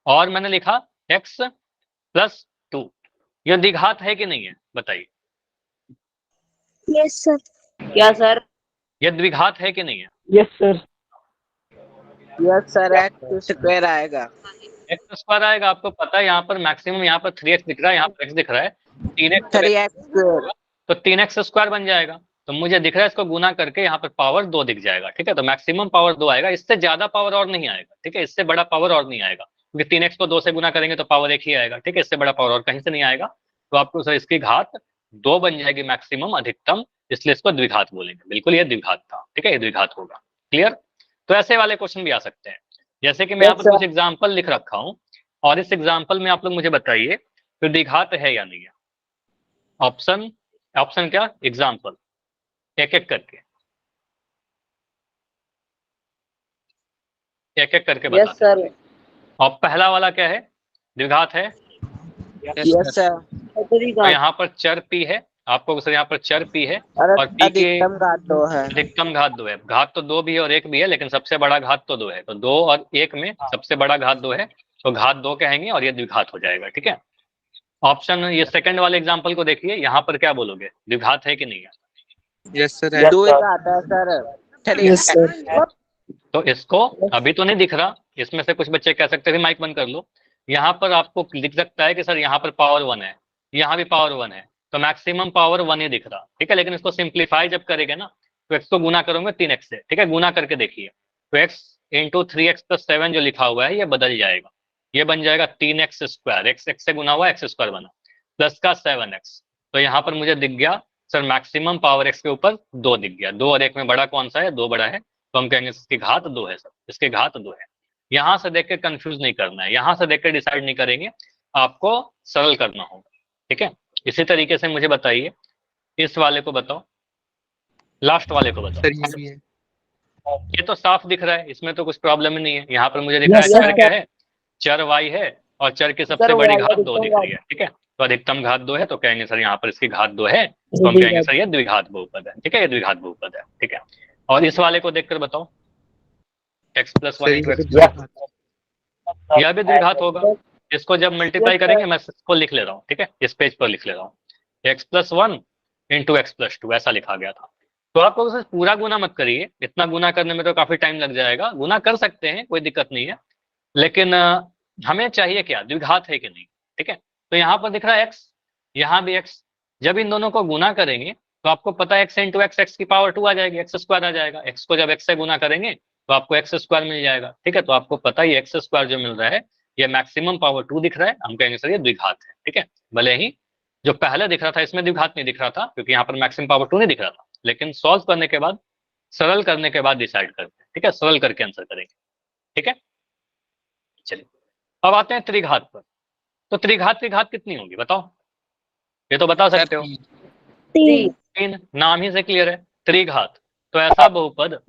Speaker 1: और मैंने लिखा x +2, ये द्विघात है कि नहीं है, बताइए।
Speaker 2: Yes sir. क्या सर?
Speaker 1: ये द्विघात है कि नहीं है?
Speaker 3: Yes sir. Yes sir, x² आएगा।
Speaker 1: एक्स स्क्वायर आएगा, आपको पता है यहाँ पर मैक्सिमम, यहाँ पर 3x दिख रहा है, यहाँ पर x दिख रहा है, 3x
Speaker 3: 3x²।
Speaker 1: तो 3x स्क्वायर बन जाएगा। तो मुझे दिख रहा है, इसको गुना करके यहाँ पर पावर 2 दिख जाएगा, ठीक है? तो मैक्सिमम पावर 2 आएगा, इससे ज्यादा पावर और नहीं आएगा, ठीक है? इससे बड़ा पावर और नहीं आएगा, क्योंकि 3x को 2 से गुना करेंगे तो पावर 1 ही आएगा, ठीक है? इससे बड़ा पावर और कहीं से नहीं आएगा। तो आपको सर इसकी घात 2 बन जाएगी, मैक्सिमम, अधिकतम, इसलिए इसको द्विघात बोलेंगे। बिल्कुल ये द्विघात था, ठीक है? ये द्विघात होगा। क्लियर? तो ऐसे वाले क्वेश्चन भी आ सकते हैं, जैसे कि मैं यहाँ पर कुछ एग्जाम्पल लिख रखा हूँ और इस एग्जाम्पल में आप लोग मुझे बताइए तो द्विघात है या नहीं है। ऑप्शन, ऑप्शन क्या, एग्जाम्पल, एक एक करके, एक एक करके
Speaker 2: यस
Speaker 1: बता।
Speaker 2: सर।
Speaker 1: और पहला वाला क्या है, द्विघात है?
Speaker 3: Yes sir.
Speaker 1: तो यहाँ पर चर p है, आपको सर यहाँ पर चर p है
Speaker 3: और
Speaker 1: और p के
Speaker 3: अधिकतम घात 2 है।
Speaker 1: अधिकतम घात 2 है। घात तो 2 भी है और 1 भी है, लेकिन सबसे बड़ा घात तो 2 है, तो 2 और 1 में सबसे बड़ा घात 2 है, तो घात 2 कहेंगे और ये द्विघात हो जाएगा, ठीक है? ऑप्शन, ये सेकंड वाले एग्जाम्पल को देखिए, यहाँ पर क्या बोलोगे, द्विघात है कि नहीं है?
Speaker 5: Yes sir.
Speaker 3: 2 घात है सर।
Speaker 2: Yes sir.
Speaker 1: तो इसको अभी तो नहीं दिख रहा, इसमें से कुछ बच्चे कह सकते थे माइक बंद कर लो, यहाँ पर आपको दिख सकता है कि सर यहाँ पर पावर 1 है, यहाँ भी पावर 1 है, तो मैक्सिमम पावर 1 ही दिख रहा, ठीक है? लेकिन इसको सिंप्लीफाई जब करेंगे ना, तो x को गुना करोगे 3x से, ठीक है? गुना करके देखिए, तो x इंटू 3x + 7 जो लिखा हुआ है ये बदल जाएगा, ये बन जाएगा 3x स्क्वायर, x से गुना हुआ x स्क्वायर बना, प्लस का 7x। तो यहाँ पर मुझे दिख गया सर मैक्सिमम पावर x के ऊपर 2 दिख गया, 2 और 1 में बड़ा कौन सा है, 2 बड़ा है, तो हम कहेंगे इसकी घात 2 है सर, इसकी घात 2 है। यहां से देख के कंफ्यूज नहीं करना है, यहां से देख के डिसाइड नहीं करेंगे, आपको सरल करना होगा, ठीक है? इसी तरीके से मुझे बताइए, इस वाले को बताओ, लास्ट वाले को बताओ।
Speaker 5: सर ये भी है।
Speaker 1: ये तो साफ दिख रहा है, इसमें तो कुछ प्रॉब्लम ही नहीं है। यहाँ पर मुझे दिख रहा है चर क्या है, चर y है और चर की सबसे बड़ी घात 2 दिख रही है, ठीक है? तो अधिकतम घात 2 है, तो कहेंगे सर यहाँ पर इसकी घात 2 है, तो हम कहेंगे सर ये द्विघात बहुपद है, ठीक है? ये द्विघात बहुपद है, ठीक है? और इस वाले को देखकर बताओ, x + 1 × x², यह भी द्विघात होगा। इसको जब मल्टीप्लाई करेंगे, मैं इसको लिख ले रहा हूँ, ठीक है? इस पेज पर लिख ले रहा हूँ, x + 1 into x plus two, ऐसा लिखा गया था। तो आप लोग सिर्फ पूरा गुना मत करिए, इतना गुना करने में तो काफी टाइम लग जाएगा। गुना कर सकते हैं, कोई दिक्कत नहीं है, लेकिन हमें चाहिए क्या, द्विघात है कि नहीं। ठीक है, तो यहाँ पर दिख रहा है एक्स, यहाँ भी एक्स। जब इन दोनों को गुना करेंगे तो आपको पता है एक्स इंटू एक्स, एक्स की पावर 2 आ जाएगी, एक्स स्क्वायर आ जाएगा। एक्स को जब एक्स से गुना करेंगे तो आपको एक्स स्क्वायर मिल जाएगा। ठीक है, तो आपको पता ही एक्स स्क्वायर जो मिल रहा है ये मैक्सिमम पावर 2 दिख रहा है, हम कहेंगे सर ये द्विघात है। ठीक है, भले ही जो पहले दिख रहा था इसमें द्विघात नहीं दिख रहा था, क्योंकि यहाँ पर मैक्सिमम पावर 2 नहीं दिख रहा था, लेकिन सॉल्व करने के बाद, सरल करने के बाद डिसाइड करते हैं। ठीक है, सरल करके आंसर करेंगे। ठीक है, चलिए अब आते हैं त्रिघात पर। तो त्रिघात की घात कितनी होगी बताओ, ये तो बता सकते हो।
Speaker 2: 3।
Speaker 1: 3, नाम ही से क्लियर है, त्रिघात। तो ऐसा बहुपद,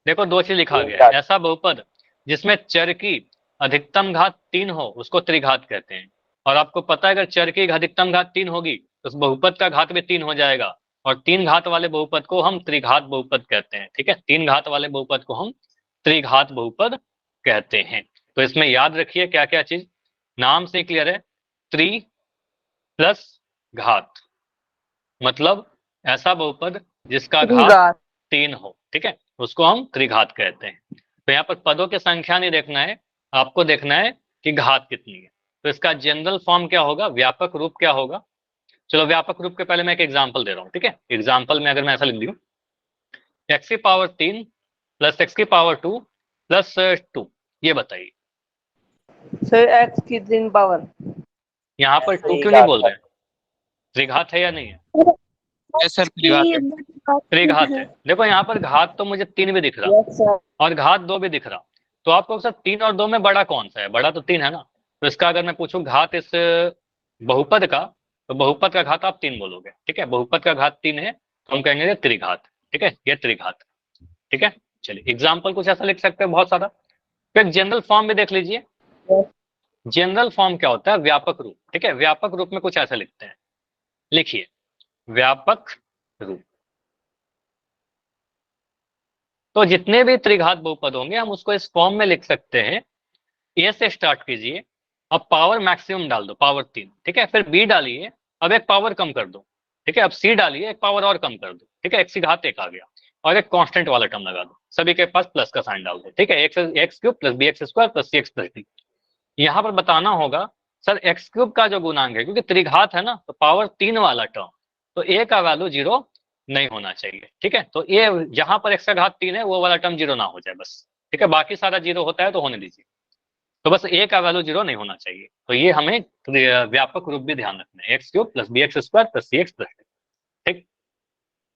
Speaker 1: देखो दो चीज लिखा गया है, ऐसा बहुपद जिसमें चर की अधिकतम घात 3 हो उसको त्रिघात कहते हैं। और आपको पता है अगर चर की अधिकतम घात 3 होगी तो उस बहुपद का घात भी 3 हो जाएगा, और 3 घात वाले बहुपद को हम त्रिघात बहुपद कहते हैं। ठीक है, 3 घात वाले बहुपद को हम त्रिघात बहुपद कहते हैं। तो इसमें याद रखिए क्या क्या चीज, नाम से क्लियर है, त्रि प्लस घात, मतलब ऐसा बहुपद जिसका घात 3 हो। ठीक है, उसको हम त्रिघात कहते हैं। तो यहाँ पर पदों की संख्या नहीं देखना है, आपको देखना है कि घात कितनी है। तो इसका जनरल फॉर्म क्या होगा, व्यापक रूप क्या होगा। चलो व्यापक रूप के पहले मैं एक एग्जांपल दे रहा हूँ। ठीक है, एग्जांपल में अगर मैं ऐसा लिख दूं, एक्स की पावर 3 प्लस एक्स की पावर 2 प्लस 2, ये बताइए
Speaker 2: सर एक्स की 3 पावर।
Speaker 1: यहाँ पर 2 क्यों नहीं बोल रहे हैं, त्रिघात है या नहीं है।
Speaker 3: यस सर, त्रिघात है।
Speaker 1: त्रिघात है, देखो यहाँ पर घात तो मुझे 3 भी दिख रहा और घात 2 भी दिख रहा। तो आपको सर 3 और 2 में बड़ा कौन सा है, बड़ा तो 3 है ना। तो इसका अगर मैं पूछूं घात इस बहुपद का, तो बहुपद का घात आप 3 बोलोगे। ठीक है, बहुपद का घात 3 है तो हम कहेंगे ये त्रिघात। ठीक है, ये त्रिघात। ठीक है, चलिए एग्जाम्पल कुछ ऐसा लिख सकते हैं बहुत सारा। फिर जनरल फॉर्म भी देख लीजिए, जनरल फॉर्म क्या होता है, व्यापक रूप। ठीक है, व्यापक रूप में कुछ ऐसा लिखते हैं, लिखिए व्यापक रूप। तो जितने भी त्रिघात बहुपद होंगे हम उसको इस फॉर्म में लिख सकते हैं। ए से स्टार्ट कीजिए, अब पावर मैक्सिमम डाल दो, पावर 3। ठीक है, फिर बी डालिए, अब एक पावर कम कर दो। ठीक है, अब सी डालिए, एक पावर और कम कर दो। ठीक है, एक्स की घात 1 आ गया, और एक कांस्टेंट वाला टर्म लगा दो, सभी के पास प्लस का साइन डाल दो। ठीक है, x cube plus b x square plus c x plus d. यहाँ पर बताना होगा सर एक्स क्यूब का जो गुणांक है, क्योंकि त्रिघात है ना, तो पावर 3 वाला टर्म, तो ए का वैल्यू 0 नहीं होना चाहिए। ठीक है, तो ये जहां पर एक्स का घात 3 है वो वाला टर्म 0 ना हो जाए बस। ठीक है, बाकी सारा 0 होता है तो होने दीजिए, तो बस ए का वैल्यू 0 नहीं होना चाहिए। तो ये हमें व्यापक रूप भी ध्यान रखना है, x cube plus b x square plus c x plus d. ठीक,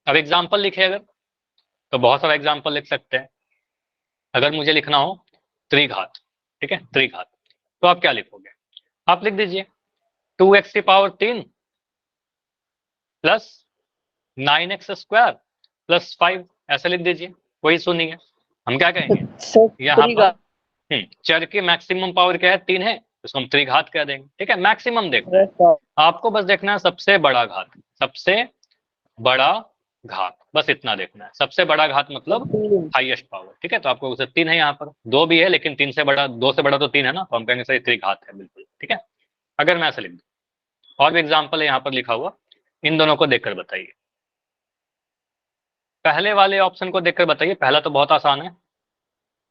Speaker 1: अब एग्जाम्पल लिखे अगर, तो बहुत सारा एग्जाम्पल लिख सकते हैं। अगर मुझे लिखना हो त्रिघात, ठीक है त्रिघात, तो आप क्या लिखोगे, आप लिख दीजिए 2x की power 3 plus 9x square plus 5, ऐसे लिख दीजिए। कोई इशू नहीं है, हम क्या कहेंगे यहाँ पर चर की मैक्सिमम पावर क्या है 3 है, उसको हम त्रिघात कह देंगे। ठीक है, मैक्सिमम देखना है आपको, बस देखना है सबसे बड़ा घात, सबसे बड़ा घात, बस इतना देखना है। सबसे बड़ा घात मतलब हाईएस्ट पावर। ठीक है, तो आपको उसे 3 है, यहाँ पर 2 भी है लेकिन 3 से बड़ा, 2 से बड़ा तो 3 है ना, तो हम कहेंगे सर त्रिघात है बिल्कुल। ठीक है, अगर मैं ऐसे लिख दूं, और भी एग्जाम्पल है यहाँ पर लिखा हुआ, इन दोनों को देखकर बताइए। पहले वाले ऑप्शन को देखकर बताइए, पहला तो बहुत आसान है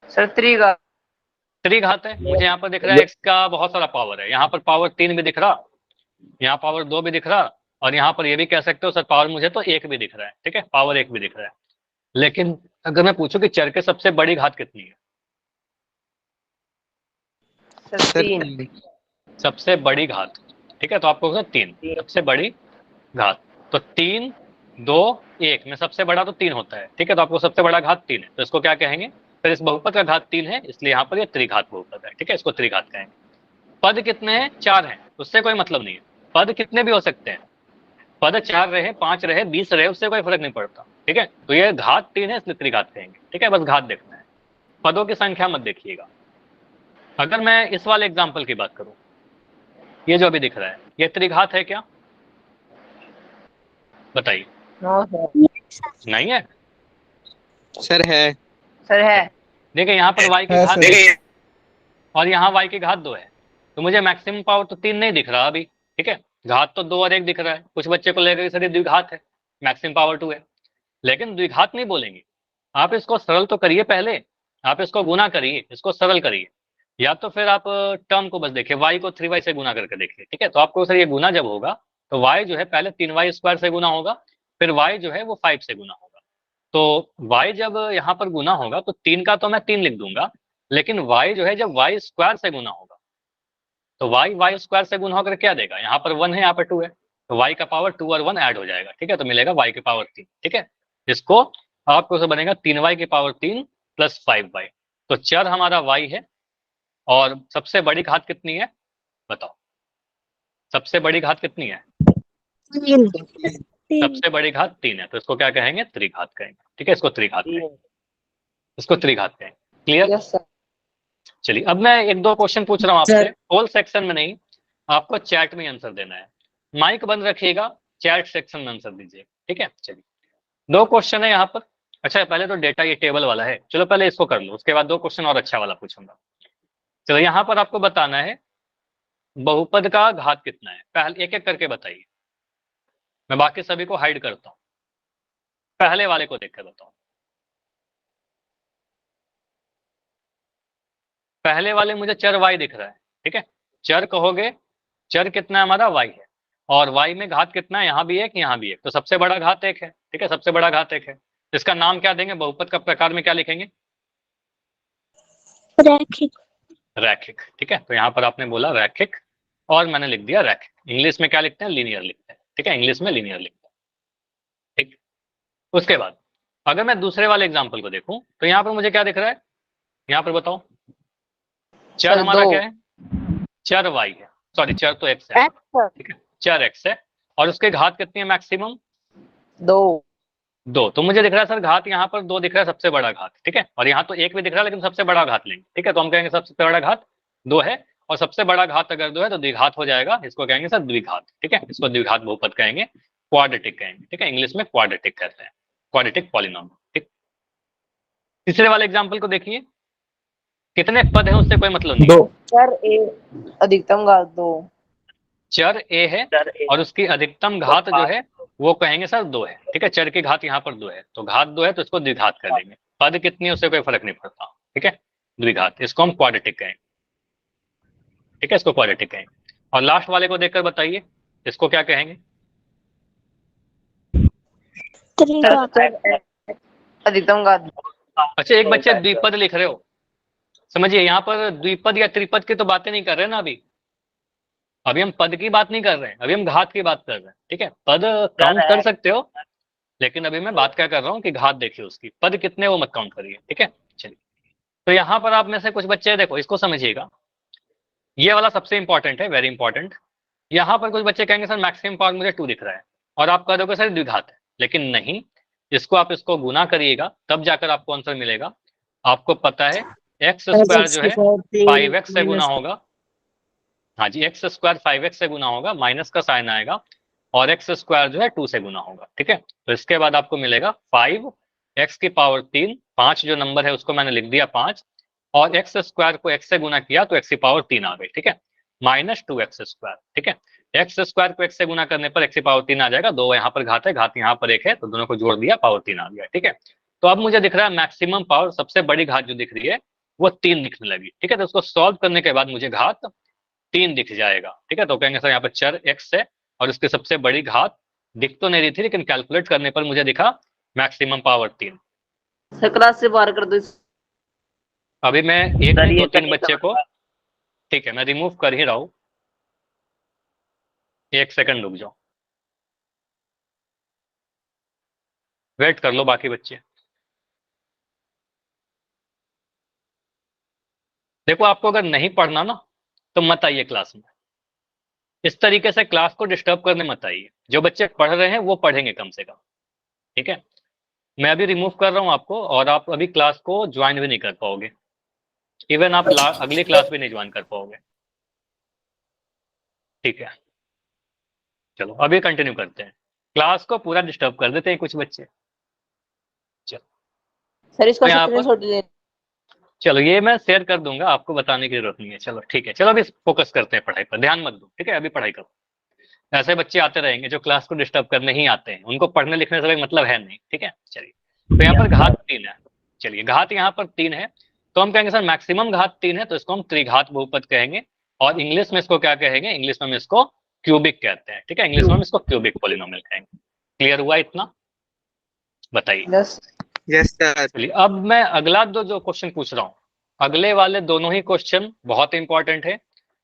Speaker 2: सर त्रिघात।
Speaker 1: त्रिघात है। मुझे यहाँ पर दिख रहा है एक्स का बहुत सारा पावर है, यहाँ पर पावर 3 भी दिख रहा, यहाँ पावर 2 भी दिख रहा, और यहाँ पर ये भी कह सकते हो सर पावर मुझे तो 1 भी दिख रहा है। ठीक है, पावर 1 भी दिख रहा है। लेकिन अगर मैं पूछूं कि चर के सबसे बड़ी घात कितनी है,
Speaker 2: सर 3।
Speaker 1: सबसे बड़ी घात, ठीक है, तो आपको 3 सबसे बड़ी घात, तो 3 2 1 में सबसे बड़ा तो 3 होता है। ठीक है, तो आपको सबसे बड़ा घात 3 है, तो इसको क्या कहेंगे, फिर इस बहुपद का घात 3 है इसलिए यहाँ पर ये त्रिघात बहुपद है। ठीक है, इसको त्रिघात कहेंगे। पद कितने हैं, 4 हैं, उससे कोई मतलब नहीं है, पद कितने भी हो सकते हैं, पद 4 रहे 5 रहे 20 रहे उससे कोई फर्क नहीं पड़ता। ठीक है, तो ये घात 3 है इसलिए त्रिघात कहेंगे। ठीक है, बस घात देखना है, पदों की संख्या मत देखिएगा। अगर मैं इस वाले एग्जाम्पल की बात करूं, ये जो अभी दिख रहा है ये त्रिघात है क्या, बताइए। नहीं है
Speaker 3: सर है।
Speaker 2: सर है।
Speaker 1: देखिए यहाँ पर y की घात है और यहाँ y की घात 2 है, तो मुझे मैक्सिमम पावर तो 3 नहीं दिख रहा अभी। ठीक है, घात तो 2 और 1 दिख रहा है, कुछ बच्चे को लेकर सर द्विघात है, मैक्सिमम पावर 2 है, लेकिन द्विघात नहीं बोलेंगे। आप इसको सरल तो करिए, पहले आप इसको गुना करिए, इसको सरल करिए, या तो फिर आप टर्म को बस देखिए, y को 3y से गुना करके देखिए, ठीक है। तो आपको सर ये गुना जब होगा तो y जो है पहले 3y² से गुना होगा, फिर y जो है वो 5 से गुना होगा। तो y जब यहाँ पर गुना होगा तो 3 का तो मैं 3 लिख दूंगा, लेकिन y जो है जब y² से गुना होगा तो y² से गुना होकर क्या देगा, यहाँ पर 1 है, यहाँ पर 2 है, तो y का पावर 2 और 1 ऐड हो जाएगा, ठीक है, तो मिलेगा y की पावर 3, ठीक है। इसको आपको से बनेगा 3y की पावर 3 प्लस 5y। तो चर हमारा y है, और सबसे बड़ी घात कितनी है बताओ, सबसे बड़ी घात कितनी है, सबसे बड़ी घात 3 है, तो इसको क्या कहेंगे, त्रिघात कहेंगे, ठीक है, इसको त्रिघात कहेंगे, इसको त्रिघात कहेंगे। क्लियर?
Speaker 2: Yes sir.
Speaker 1: चलिए अब मैं एक दो क्वेश्चन पूछ रहा हूँ आपसे, होल सेक्शन में नहीं, आपको चैट में आंसर देना है। माइक बंद रखिएगा, चैट सेक्शन में आंसर दीजिए, ठीक है। चलिए 2 क्वेश्चन है यहाँ पर। अच्छा पहले तो डेटा ये टेबल वाला है, चलो पहले इसको कर लो, उसके बाद 2 क्वेश्चन और अच्छा वाला पूछूंगा। चलो यहाँ पर आपको बताना है बहुपद का घात कितना है, पहले एक एक करके बताइए, मैं बाकी सभी को हाइड करता हूँ, पहले वाले को देख कर बताओ। पहले वाले मुझे चर y दिख रहा है, ठीक है, चर कहोगे, चर कितना है हमारा y है, और y में घात कितना है, यहाँ भी एक यहाँ भी एक, तो सबसे बड़ा घात 1 है, ठीक है, सबसे बड़ा घात 1 है। इसका नाम क्या देंगे, बहुपद का प्रकार में क्या लिखेंगे,
Speaker 4: रैखिक।
Speaker 1: रैखिक, ठीक है, तो यहाँ पर आपने बोला रैखिक और मैंने लिख दिया रैखिक। इंग्लिश में क्या लिखते हैं, लीनियर लिखते हैं, ठीक है, इंग्लिश में लीनियर लिखते हैं, ठीक। उसके बाद अगर मैं दूसरे वाले एग्जाम्पल को देखूं तो यहाँ पर मुझे क्या दिख रहा है, यहाँ पर बताओ, चर हमारा क्या है, चर y है, सॉरी चर तो x है, ठीक है, चर x है, और उसके घात कितनी है मैक्सिमम, 2। तो मुझे दिख रहा है सर घात यहाँ पर 2 दिख रहा है, सबसे बड़ा घात, ठीक है, और यहाँ तो 1 भी दिख रहा है, लेकिन सबसे बड़ा घात लेंगे, ठीक है, तो हम कहेंगे सबसे बड़ा घात 2 है, और सबसे बड़ा घात अगर 2 है तो द्विघात हो जाएगा, इसको कहेंगे सर द्विघात, ठीक है, इसको द्विघात बहुपद कहेंगे, क्वाड्रेटिक कहेंगे, ठीक है, इंग्लिश में क्वाड्रेटिक कहते हैं, क्वाड्रेटिक पॉलिनॉमियल, ठीक। तीसरे वाले एग्जाम्पल को देखिए, कितने पद हैं उससे कोई मतलब नहीं,
Speaker 2: 2 चर ए अधिकतम घात 2,
Speaker 1: चर a है और उसकी अधिकतम घात जो है वो कहेंगे सर 2 है, ठीक है, चर की घात यहाँ पर 2 है, तो घात 2 है तो इसको द्विघात कर देंगे, पद कितनी है उससे कोई फर्क नहीं पड़ता, ठीक है, द्विघात, इसको हम क्वाड्रेटिक कहेंगे, ठीक है, इसको क्वाड्रेटिक कहेंगे। और लास्ट वाले को देखकर बताइए इसको क्या कहेंगे,
Speaker 2: अधिकतम घात।
Speaker 1: अच्छा एक बच्चे द्विपद लिख रहे हो, समझिए यहाँ पर द्विपद या त्रिपद की तो बातें नहीं कर रहे ना, अभी हम पद की बात नहीं कर रहे हैं, अभी हम घात की बात कर रहे हैं, ठीक है, पद काउंट कर सकते हो, लेकिन अभी मैं बात क्या कर रहा हूँ कि घात देखिए उसकी, पद कितने वो मत काउंट करिए, ठीक है। चलिए तो यहाँ पर आप में से कुछ बच्चे देखो, इसको समझिएगा, ये वाला सबसे इंपॉर्टेंट है, वेरी इंपॉर्टेंट। यहाँ पर कुछ बच्चे कहेंगे सर मैक्सिमम पावर मुझे 2 दिख रहा है, और आप कह दोगे सर द्विघात है, लेकिन नहीं, इसको आप इसको गुना करिएगा तब जाकर आपको आंसर मिलेगा। आपको पता है x² जो है 5x से गुना होगा, हाँ जी, x² 5x से गुना होगा, माइनस का साइन आएगा, और x² जो है 2 से गुना होगा, ठीक है, तो इसके बाद आपको मिलेगा 5x की पावर 3, 5 जो नंबर है उसको मैंने लिख दिया 5, और x² को x से गुना किया तो x की पावर 3 आ गई, ठीक है, -2x², ठीक है, x² को x से गुना करने पर x की पावर 3 आ जाएगा, 2 यहाँ पर घात है, घात यहाँ पर 1 है, तो दोनों को जोड़ दिया, पावर 3 आ गया, ठीक है। तो अब मुझे दिख रहा है मैक्सिमम पावर, सबसे बड़ी घात जो दिख रही है वो 3 दिखने लगी, ठीक है, तो उसको सॉल्व करने के बाद मुझे घात 3 दिख जाएगा, ठीक है, तो कहेंगे सर यहाँ पर चर x है और उसकी सबसे बड़ी घात दिख तो नहीं रही थी, लेकिन कैलकुलेट करने पर मुझे दिखा मैक्सिमम पावर 3।
Speaker 2: सर क्लास से बाहर कर दो।
Speaker 1: अभी मैं 1 नहीं 2 3 बच्चे को, ठीक है, मैं रिमूव कर ही रहा हूँ, 1 सेकंड रुक जाओ, वेट कर लो बाकी बच्चे। देखो आपको अगर नहीं पढ़ना ना तो मत आइए क्लास में, इस तरीके से क्लास को डिस्टर्ब करने मत आइए, जो बच्चे पढ़ रहे हैं वो पढ़ेंगे कम से कम, ठीक है। मैं अभी रिमूव कर रहा हूँ आपको, और आप अभी क्लास को ज्वाइन भी नहीं कर पाओगे, इवन आप अगली क्लास भी नहीं ज्वाइन कर पाओगे, ठीक है। चलो अभी कंटिन्यू करते हैं, क्लास को पूरा डिस्टर्ब कर देते हैं कुछ बच्चे। चलो
Speaker 2: सर इसका
Speaker 1: तो यहाँ पर-
Speaker 2: स्क्रीनशॉट ले।
Speaker 1: चलो ये मैं शेयर कर दूंगा, आपको बताने की जरूरत नहीं है, चलो ठीक है, चलो अभी फोकस करते हैं पढ़ाई पर, ध्यान मत दो, ठीक है, अभी पढ़ाई करो। ऐसे बच्चे आते रहेंगे जो क्लास को डिस्टर्ब करने ही आते हैं, उनको पढ़ने लिखने से कोई मतलब है नहीं, ठीक है। चलिए, तो यहाँ पर घात 3 है। चलिए, घात यहाँ पर 3 है, तो हम कहेंगे सर मैक्सिमम घात 3 है, तो इसको हम त्रिघात बहुपद कहेंगे। और इंग्लिश में इसको क्या कहेंगे? इंग्लिश में हम इसको क्यूबिक कहते हैं, ठीक है। इंग्लिश में हम इसको क्यूबिक पॉलिनोमियल कहेंगे। क्लियर हुआ इतना? बताइए।
Speaker 2: Yes
Speaker 3: yes sir.
Speaker 1: चलिए, अब मैं अगला जो क्वेश्चन पूछ रहा हूँ, अगले वाले दोनों ही क्वेश्चन बहुत इंपॉर्टेंट है।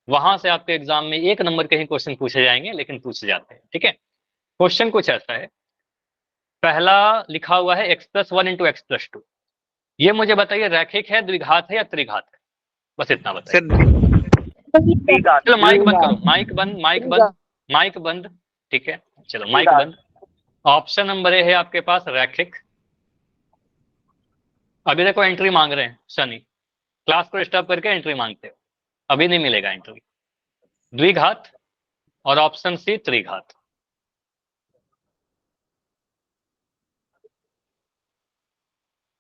Speaker 1: वहां से आपके एग्जाम में 1 नंबर के ही क्वेश्चन पूछे जाएंगे, लेकिन पूछे जाते हैं, ठीक है। क्वेश्चन कुछ ऐसा है, पहला लिखा हुआ है x+1 इंटू x+2। ये मुझे बताइए रैखिक है, द्विघात है या त्रिघात है? बस इतना बताइए।
Speaker 3: सर
Speaker 1: चलो माइक बंद करो, माइक बंद, माइक बंद, माइक बंद, ठीक है। चलो माइक बंद। ऑप्शन नंबर ए है आपके पास रैखिक। अभी देखो एंट्री मांग रहे हैं सनी, क्लास को डिस्टर्ब करके एंट्री मांगते हो, अभी नहीं मिलेगा एंट्री। द्विघात और ऑप्शन सी त्रिघात।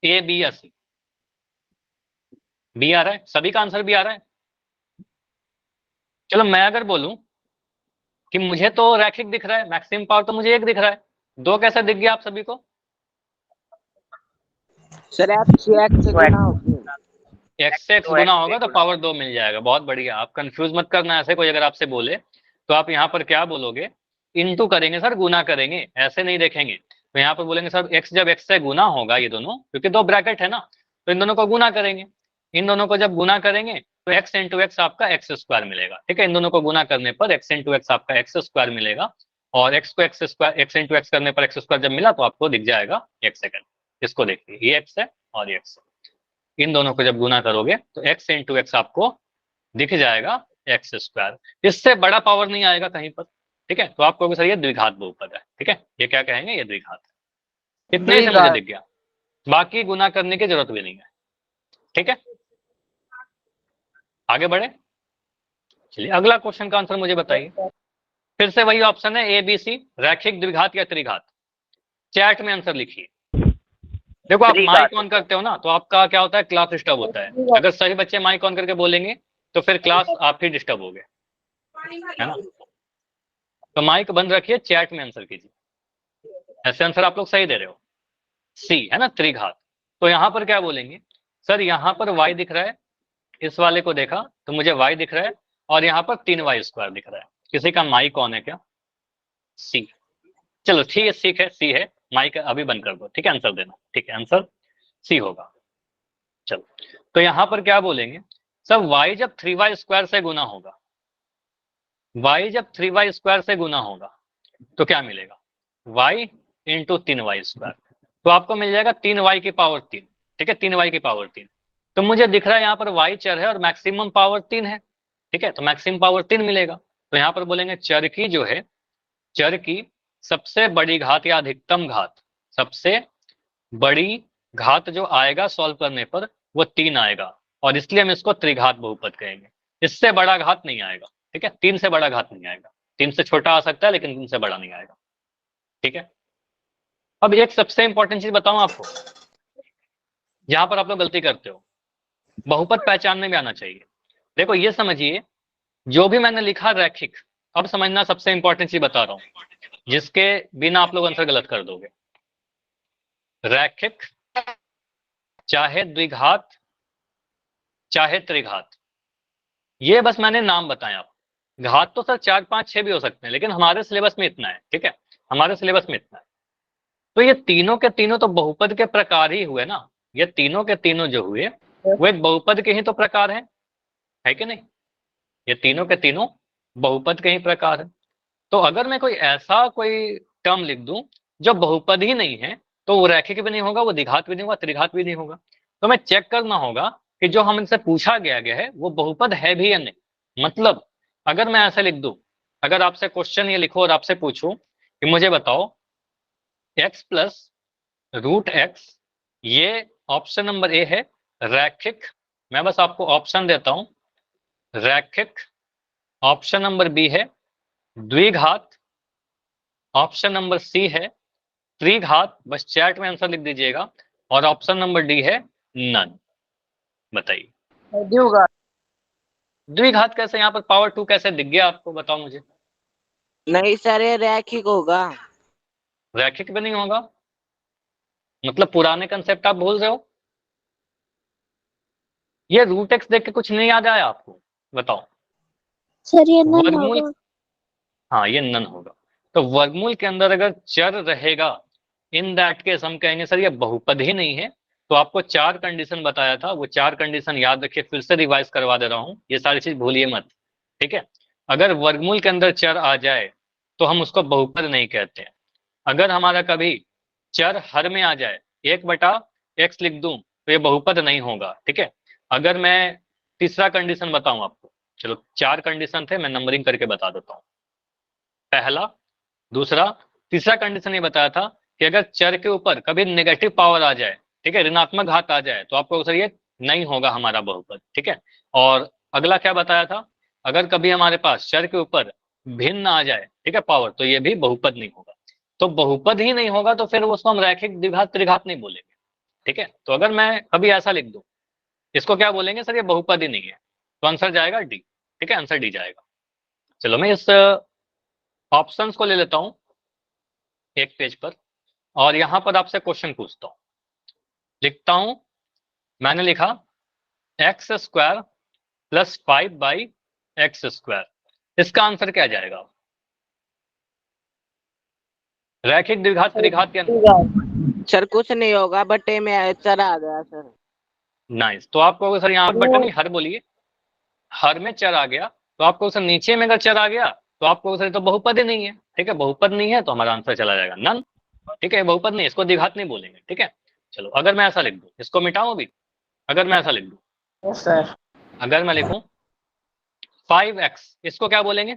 Speaker 1: ए, बी या सी? बी आ रहा है, सभी का आंसर बी आ रहा है। चलो मैं अगर बोलूं कि मुझे तो रैखिक दिख रहा है, मैक्सिमम पावर तो मुझे 1 दिख रहा है, 2 कैसे दिख गया आप सभी को?
Speaker 2: सर एक्स से गुना होगी।
Speaker 1: एक्स से एक्स गुना होगा तो पावर 2 मिल जाएगा। बहुत बढ़िया, आप कंफ्यूज मत करना। ऐसे कोई अगर आपसे बोले तो आप यहाँ पर क्या बोलोगे? इनटू करेंगे सर, गुना करेंगे, ऐसे नहीं देखेंगे। तो यहाँ पर बोलेंगे सर एक्स जब एक्स से गुना होगा, ये दोनों क्योंकि 2 ब्रैकेट है ना, तो इन दोनों को गुना करेंगे। इन दोनों को जब गुना करेंगे तो एक्स इंटू एक्स आपका एक्स स्क्वायर मिलेगा, ठीक है। इन दोनों को गुना करने पर एक्स इंटू एक्स आपका एक्स स्क्वायर मिलेगा, और एक्स को x square, x into x करने पर एक्स स्क्वायर जब मिला तो आपको दिख जाएगा एक्स सेकंड। इसको देखिए, ये एक्स है और ये एक्स है, इन दोनों को जब गुना करोगे तो x इंटू एक्स आपको दिख जाएगा एक्स स्क्वायर। इससे बड़ा पावर नहीं आएगा कहीं पर, ठीक है। तो आप कहोगे सर ये द्विघात बहुपद है, ठीक है। ये क्या कहेंगे? ये द्विघात है। इतने ही से मुझे दिख गया, बाकी गुना करने की जरूरत भी नहीं है, ठीक है। आगे बढ़े। चलिए अगला क्वेश्चन का आंसर मुझे बताइए। फिर से वही ऑप्शन है ए बी सी, रैखिक, द्विघात या त्रिघात। चैट में आंसर लिखिए। देखो आप माइक ऑन करते हो ना तो आपका क्या होता है? क्लास डिस्टर्ब होता है। अगर सभी बच्चे माइक ऑन करके बोलेंगे तो फिर क्लास आप ही डिस्टर्ब होगे, है ना। तो माइक बंद रखिए, चैट में आंसर कीजिए। ऐसे आंसर आप लोग सही दे रहे हो, सी है ना, त्रिघात। तो यहाँ पर क्या बोलेंगे? सर यहाँ पर y दिख रहा है, इस वाले को देखा तो मुझे y दिख रहा है, और यहाँ पर 3y स्क्वायर दिख रहा है। किसी का माइक ऑन है क्या? सी। चलो ठीक है, सी है, सी है। माइक अभी बंद कर दो, ठीक है। आंसर देना, ठीक है। आंसर सी होगा। चलो, तो यहाँ पर क्या बोलेंगे? सर y जब 3y स्क्वायर से गुना होगा, y जब 3y स्क्वायर से गुना होगा तो क्या मिलेगा? y into 3y square. तो आपको मिल जाएगा 3y की पावर 3, ठीक है। 3y की पावर 3। तो मुझे दिख रहा है यहाँ पर y चर है और मैक्सिमम पावर 3 है, ठीक है। तो मैक्सिमम पावर 3 मिलेगा। तो यहाँ पर बोलेंगे चर की जो है, चर की सबसे बड़ी घात या अधिकतम घात, सबसे बड़ी घात जो आएगा सॉल्व करने पर वो 3 आएगा, और इसलिए हम इसको त्रिघात बहुपद कहेंगे। इससे बड़ा घात नहीं आएगा, ठीक है। 3 से बड़ा घात नहीं आएगा, 3 से छोटा आ सकता है लेकिन 3 से बड़ा नहीं आएगा, ठीक है। अब एक सबसे इंपॉर्टेंट चीज बताऊं आपको, यहां पर आप लोग गलती करते हो, बहुपद पहचानने में आना चाहिए। देखो ये समझिए, जो भी मैंने लिखा रैखिक, अब समझना सबसे इंपॉर्टेंट चीज बता रहा हूं, जिसके बिना आप लोग आंसर गलत कर दोगे। रैखिक चाहे द्विघात चाहे त्रिघात, ये बस मैंने नाम बताया आपको। घात तो सर 4 5 6 भी हो सकते हैं, लेकिन हमारे सिलेबस में इतना है, ठीक है। हमारे सिलेबस में इतना है। तो ये तीनों के तीनों तो बहुपद के प्रकार ही हुए ना। ये तीनों के तीनों जो हुए वो एक बहुपद के ही तो प्रकार है कि नहीं? ये तीनों के तीनों बहुपद के ही प्रकार है। तो अगर मैं कोई ऐसा कोई टर्म लिख दूं जो बहुपद ही नहीं है, तो वो रैखिक भी नहीं होगा, वो द्विघात भी नहीं होगा, त्रिघात भी नहीं होगा। तो मैं चेक करना होगा कि जो हमसे पूछा गया है वो बहुपद है भी या नहीं। मतलब अगर मैं ऐसे लिख दूं, अगर आपसे क्वेश्चन ये लिखो और आपसे पूछूं कि मुझे बताओ x प्लस रूट एक्स, ये ऑप्शन नंबर ए है रैखिक। मैं बस आपको ऑप्शन देता हूं, रैखिक। ऑप्शन नंबर बी है द्विघात। ऑप्शन नंबर सी है त्रिघात। बस चैट में आंसर लिख दीजिएगा। और ऑप्शन नंबर डी है नन। बताइए
Speaker 2: द्विघात।
Speaker 1: द्विघात कैसे? यहाँ पर पावर 2 कैसे दिख गया आपको? बताओ मुझे।
Speaker 4: नहीं सर, ये रैखिक होगा।
Speaker 1: रैखिक भी नहीं होगा? मतलब पुराने कंसेप्ट आप भूल रहे हो? ये रूट एक्स देख के कुछ नहीं याद आया आपको? बताओ।
Speaker 5: सर ये नन
Speaker 1: वर्गमूल,
Speaker 5: होगा।
Speaker 1: हाँ ये नन होगा। तो वर्गमूल के अंदर अगर चर रहेगा, इन दैट केस हम कहेंगे सर ये बहुपद ही नहीं है। तो आपको चार कंडीशन बताया था, वो चार कंडीशन याद रखिए, फिर से रिवाइज करवा दे रहा हूं, ये सारी चीज भूलिए मत। ठीक है? अगर वर्गमूल के अंदर चर आ जाए तो हम उसको बहुपद नहीं कहते हैं। अगर हमारा कभी चर हर में आ जाए, 1/x लिख दूं, तो ये बहुपद नहीं होगा। ठीक है? अगर मैं तीसरा कंडीशन बताऊं आपको, चलो चार कंडीशन थे, मैं नंबरिंग करके बता देता हूं। पहला, दूसरा, तीसरा कंडीशन ये बताया था कि अगर चर के ऊपर कभी नेगेटिव पावर आ जाए, ठीक है, ऋणात्मक घात आ जाए, तो आपको सर ये नहीं होगा हमारा बहुपद। ठीक है? और अगला क्या बताया था? अगर कभी हमारे पास चर के ऊपर भिन्न आ जाए, ठीक है, पावर, तो ये भी बहुपद नहीं होगा। तो बहुपद ही नहीं होगा तो फिर उसको हम रैखिक द्विघात त्रिघात नहीं बोलेंगे। ठीक है? तो अगर मैं कभी ऐसा लिख दूं, इसको क्या बोलेंगे सर, ये बहुपद ही नहीं है, तो आंसर जाएगा डी। ठीक है? आंसर डी जाएगा। चलो मैं इस ऑप्शंस को ले लेता हूं एक पेज पर, और यहां पर आपसे क्वेश्चन पूछता हूं। लिखता हूं, मैंने लिखा x² + 5/x²। इसका आंसर क्या जाएगा? रैखिक द्विघात त्रिघात या
Speaker 4: सर कुछ नहीं होगा, बटे में चर आ गया सर।
Speaker 1: नाइस। तो आपको सर यहाँ पर बटा नहीं, हर बोलिए। हर में चर आ गया, तो आपको सर नीचे में अगर चर आ गया तो आपको सर तो बहुपद ही नहीं है। ठीक है? बहुपद नहीं है तो हमारा आंसर चला जाएगा नन। ठीक है? बहुपद नहीं, इसको द्विघात नहीं बोलेंगे। ठीक है? चलो अगर मैं ऐसा लिख दूं, इसको मिटाऊं अभी, अगर मैं ऐसा लिख दूं,
Speaker 2: सर
Speaker 1: अगर मैं लिखूं 5x, इसको क्या बोलेंगे?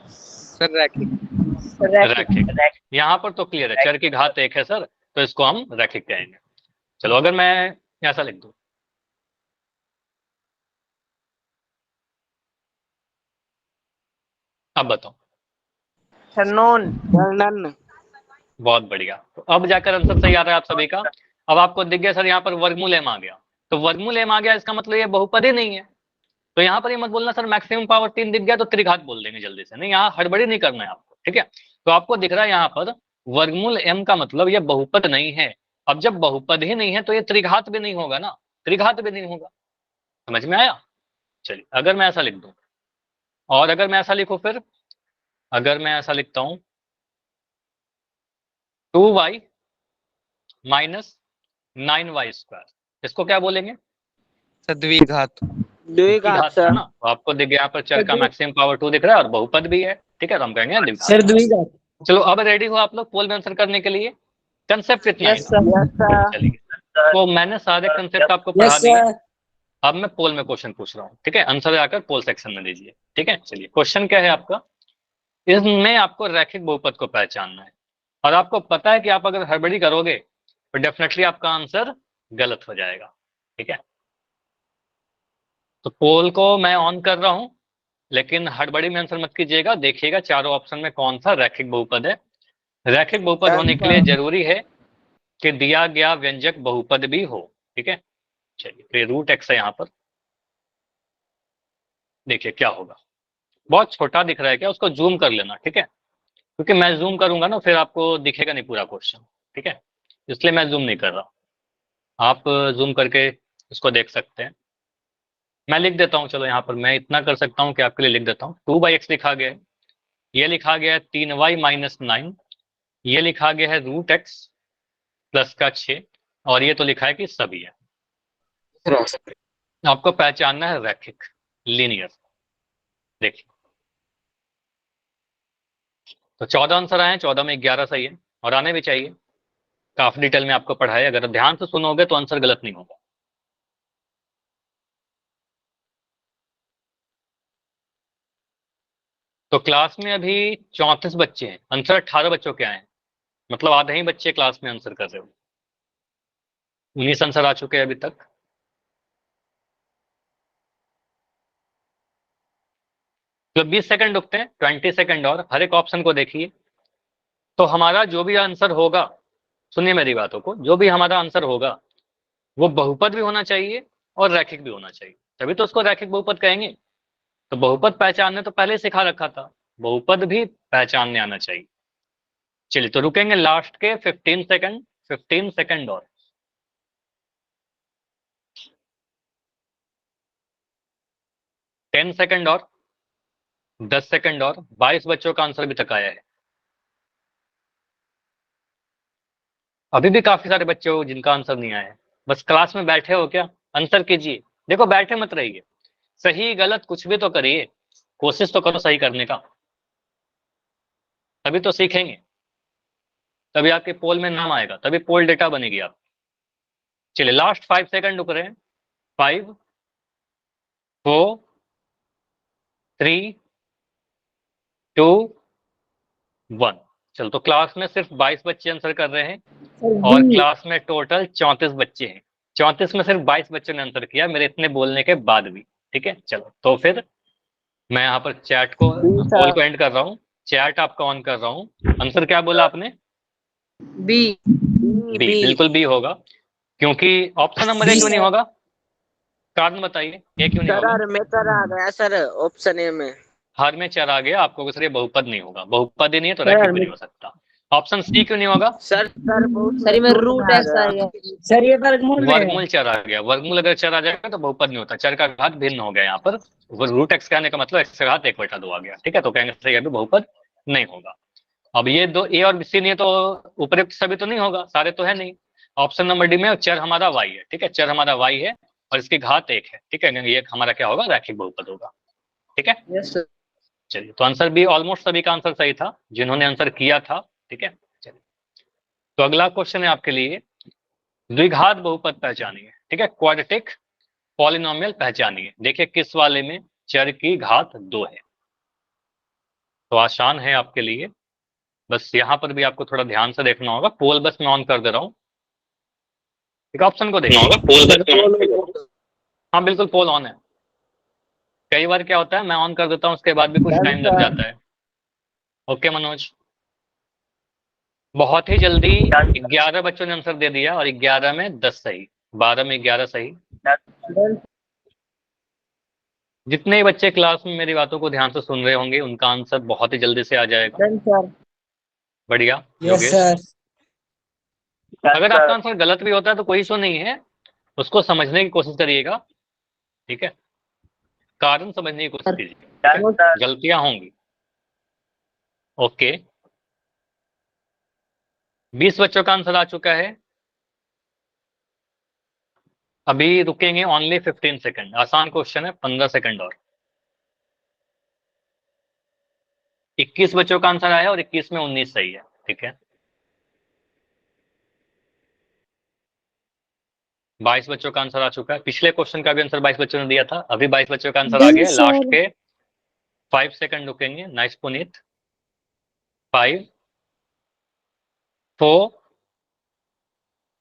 Speaker 3: सर रैखिक।
Speaker 1: रैखिक। यहाँ पर तो क्लियर है, चर की घात एक है सर, तो इसको हम रैखिक कहेंगे। चलो अगर मैं ऐसा लिख दूं, अब बताओ।
Speaker 2: Sir none.
Speaker 4: Sir none.
Speaker 1: बहुत बढ़िया, तो अब जाकर आंसर सही आ रहा है आप सभी का। अब आपको दिख गया सर यहाँ पर वर्गमूल m आ गया, तो वर्गमूल m आ गया, इसका मतलब ये बहुपद ही नहीं है। तो यहाँ पर ये मत बोलना सर मैक्सिमम पावर 3 दिख गया तो त्रिघात बोल देंगे जल्दी से, नहीं, यहाँ हड़बड़ी नहीं करना है आपको। ठीक है? तो आपको दिख रहा है यहाँ पर वर्गमूल m का मतलब ये बहुपद नहीं है। अब जब बहुपद ही नहीं है तो ये त्रिघात भी नहीं होगा ना, त्रिघात भी नहीं होगा। समझ में आया? चलिए अगर मैं ऐसा लिख दूं, और अगर मैं ऐसा लिखूं, फिर अगर मैं ऐसा लिखता हूं 2y - 9y², इसको क्या बोलेंगे?
Speaker 3: सर द्विघात।
Speaker 4: द्विघात
Speaker 1: है
Speaker 4: सर।
Speaker 1: ना? तो आपको दिख गया यहाँ पर चर का मैक्सिमम पावर 2 दिख रहा है और बहुपद भी है। ठीक है? तो हम कहेंगे द्विघात।
Speaker 2: सर द्विघात।
Speaker 1: चलो अब रेडी हो आप लोग पोल में आंसर करने के लिए? कंसेप्ट इतना ही
Speaker 2: यस
Speaker 1: था।
Speaker 2: सर।
Speaker 4: Yes sir.
Speaker 1: चलिए, तो मैंने सारे कंसेप्ट आपको पढ़ा
Speaker 2: यस
Speaker 1: दिए।
Speaker 2: सर।
Speaker 1: अब मैं पोल में क्वेश्चन पूछ रहा हूँ। ठीक है? आंसर जाकर पोल सेक्शन में दीजिए। ठीक है? चलिए क्वेश्चन क्या है आपका? इसमें आपको रैखिक बहुपद को पहचानना है, और आपको पता है कि आप अगर हड़बड़ी करोगे तो डेफिनेटली आपका आंसर गलत हो जाएगा। ठीक है? तो पोल को मैं ऑन कर रहा हूं, लेकिन हड़बड़ी में आंसर मत कीजिएगा, देखिएगा चारों ऑप्शन में कौन सा रैखिक बहुपद है। रैखिक बहुपद होने के लिए जरूरी है कि दिया गया व्यंजक बहुपद भी हो। ठीक है? चलिए, तो ये रूट एक्स है यहाँ पर, देखिए क्या होगा। बहुत छोटा दिख रहा है क्या? उसको जूम कर लेना। ठीक है? क्योंकि मैं जूम करूंगा ना फिर आपको दिखेगा नहीं पूरा क्वेश्चन। ठीक है? इसलिए मैं जूम नहीं कर रहा, आप जूम करके इसको देख सकते हैं। मैं लिख देता हूँ, चलो यहाँ पर मैं इतना कर सकता हूँ कि आपके लिए लिख देता हूँ। 2/x लिखा गया है, ये लिखा गया है 3y - 9, ये लिखा गया है √x +6, और ये तो लिखा है कि सभी है। आपको पहचानना है रैखिक, लीनियर। देखिए, तो 14 आंसर आए हैं, 14 में 11 सही है, और आने भी चाहिए। काफी डिटेल में आपको पढ़ाया, अगर ध्यान से सुनोगे तो आंसर गलत नहीं होगा। तो क्लास में अभी 34 बच्चे हैं, आंसर 18 बच्चों के आए हैं, मतलब आधे ही बच्चे क्लास में आंसर कर रहे हो। 19 आंसर आ चुके हैं अभी तक। तो 20 सेकंड रुकते हैं, 20 सेकंड और, हर एक ऑप्शन को देखिए। तो हमारा जो भी आंसर होगा, सुनिए मेरी बातों को, जो भी हमारा आंसर होगा वो बहुपद भी होना चाहिए और रैखिक भी होना चाहिए, तभी तो उसको रैखिक बहुपद कहेंगे। तो बहुपद पहचानने तो पहले सिखा रखा था, बहुपद भी पहचानने आना चाहिए। चलिए तो रुकेंगे लास्ट के 15 सेकंड, 15 सेकंड और 10 सेकंड और 10 सेकंड और 22 बच्चों का आंसर भी तक आया है। अभी भी काफी सारे बच्चे हो जिनका आंसर नहीं आया है। बस क्लास में बैठे हो क्या? आंसर कीजिए। देखो बैठे मत रहिए, सही गलत कुछ भी तो करिए, कोशिश तो करो सही करने का, तभी तो सीखेंगे, तभी आपके पोल में नाम आएगा, तभी पोल डेटा बनेगी आप। चलिए लास्ट 5 सेकंड रुक रहे हैं। 5 4 3 2 1। चलो तो क्लास में सिर्फ 22 बच्चे आंसर कर रहे हैं और क्लास में टोटल 34 बच्चे हैं। 34 में सिर्फ 22 बच्चों ने आंसर किया मेरे इतने बोलने के बाद भी। ठीक है, चलो तो फिर मैं यहाँ पर चैट को, पोल को एंड कर रहा हूँ, चैट आपका ऑन कर रहा हूँ। आंसर क्या बोला आपने?
Speaker 2: बी।
Speaker 1: बी, बिल्कुल बी होगा। क्योंकि ऑप्शन नंबर ए क्यों नहीं होगा? कारण बताइए, ए क्यों नहीं
Speaker 4: सर
Speaker 1: होगा?
Speaker 4: हर में चर आ गया सर ऑप्शन ए में।
Speaker 1: हर में चर आ गया, आपको सर ये बहुपद नहीं होगा, बहुपद ही नहीं है तो रैखिक भी नहीं हो सकता। ऑप्शन सी क्यों नहीं होगा?
Speaker 4: सर बहुत
Speaker 2: सर में रूट एक्स आ गया।
Speaker 6: सर ये वर्गमूल में है।
Speaker 1: वर्गमूल चर आ गया, वर्गमूल अगर चर आ जाएगा तो बहुपद नहीं होता, चर का घात भिन्न हो गया यहाँ पर। रूट एक्स कहने का मतलब एक्स का घात 1/2 आ गया। ठीक है, तो कहेंगे सर ये भी बहुपद नहीं होगा। अब ये दो ए और सी नहीं है तो उपयुक्त सभी तो नहीं होगा, सारे तो है नहीं। ऑप्शन नंबर डी में चर हमारा वाई है। ठीक है, चर हमारा वाई है और इसकी घात 1 है। ठीक है, ये हमारा क्या होगा? रैखिक बहुपद होगा। ठीक है,
Speaker 2: यस सर।
Speaker 1: चलिए तो आंसर भी ऑलमोस्ट सभी का आंसर सही था जिन्होंने आंसर किया था। ठीक है, चलिए तो अगला क्वेश्चन है आपके लिए, द्विघात बहुपद पहचानिए। ठीक है, क्वाड्रेटिक पॉलिनोमियल पहचानिए। देखिए किस वाले में चर की घात 2 है। तो आसान है आपके लिए, बस यहाँ पर भी आपको थोड़ा ध्यान से देखना होगा। पोल बस मैं ऑन कर दे रहा हूँ, एक ऑप्शन को देखना होगा। पोल बस, हाँ बिल्कुल पोल ऑन है। कई बार क्या होता है मैं ऑन कर देता हूँ उसके बाद भी कुछ टाइम लग जाता है। ओके मनोज, बहुत ही जल्दी 11 बच्चों ने आंसर दे दिया और 11 में 10 सही, 12 में 11 सही। जितने ही बच्चे क्लास में मेरी बातों को ध्यान से सुन रहे होंगे उनका आंसर बहुत ही जल्दी से आ जाएगा। बढ़िया योगेश। अगर आपका आंसर गलत भी होता है तो कोई इशू नहीं है, उसको समझने की कोशिश करिएगा। ठीक है, कारण समझने की कोशिश कीजिएगा, गलतियां होंगी। ओके, 20 बच्चों का आंसर आ चुका है। अभी रुकेंगे ओनली 15 सेकंड, आसान क्वेश्चन है, 15 सेकंड और। 21 बच्चों का आंसर आया और 21 में 19 सही है। ठीक है, 22 बच्चों का आंसर आ चुका है। पिछले क्वेश्चन का भी आंसर 22 बच्चों ने दिया था, अभी 22 बच्चों का आंसर आ गया। लास्ट के 5 सेकंड रुकेंगे। नाइस पुनीत। 5 4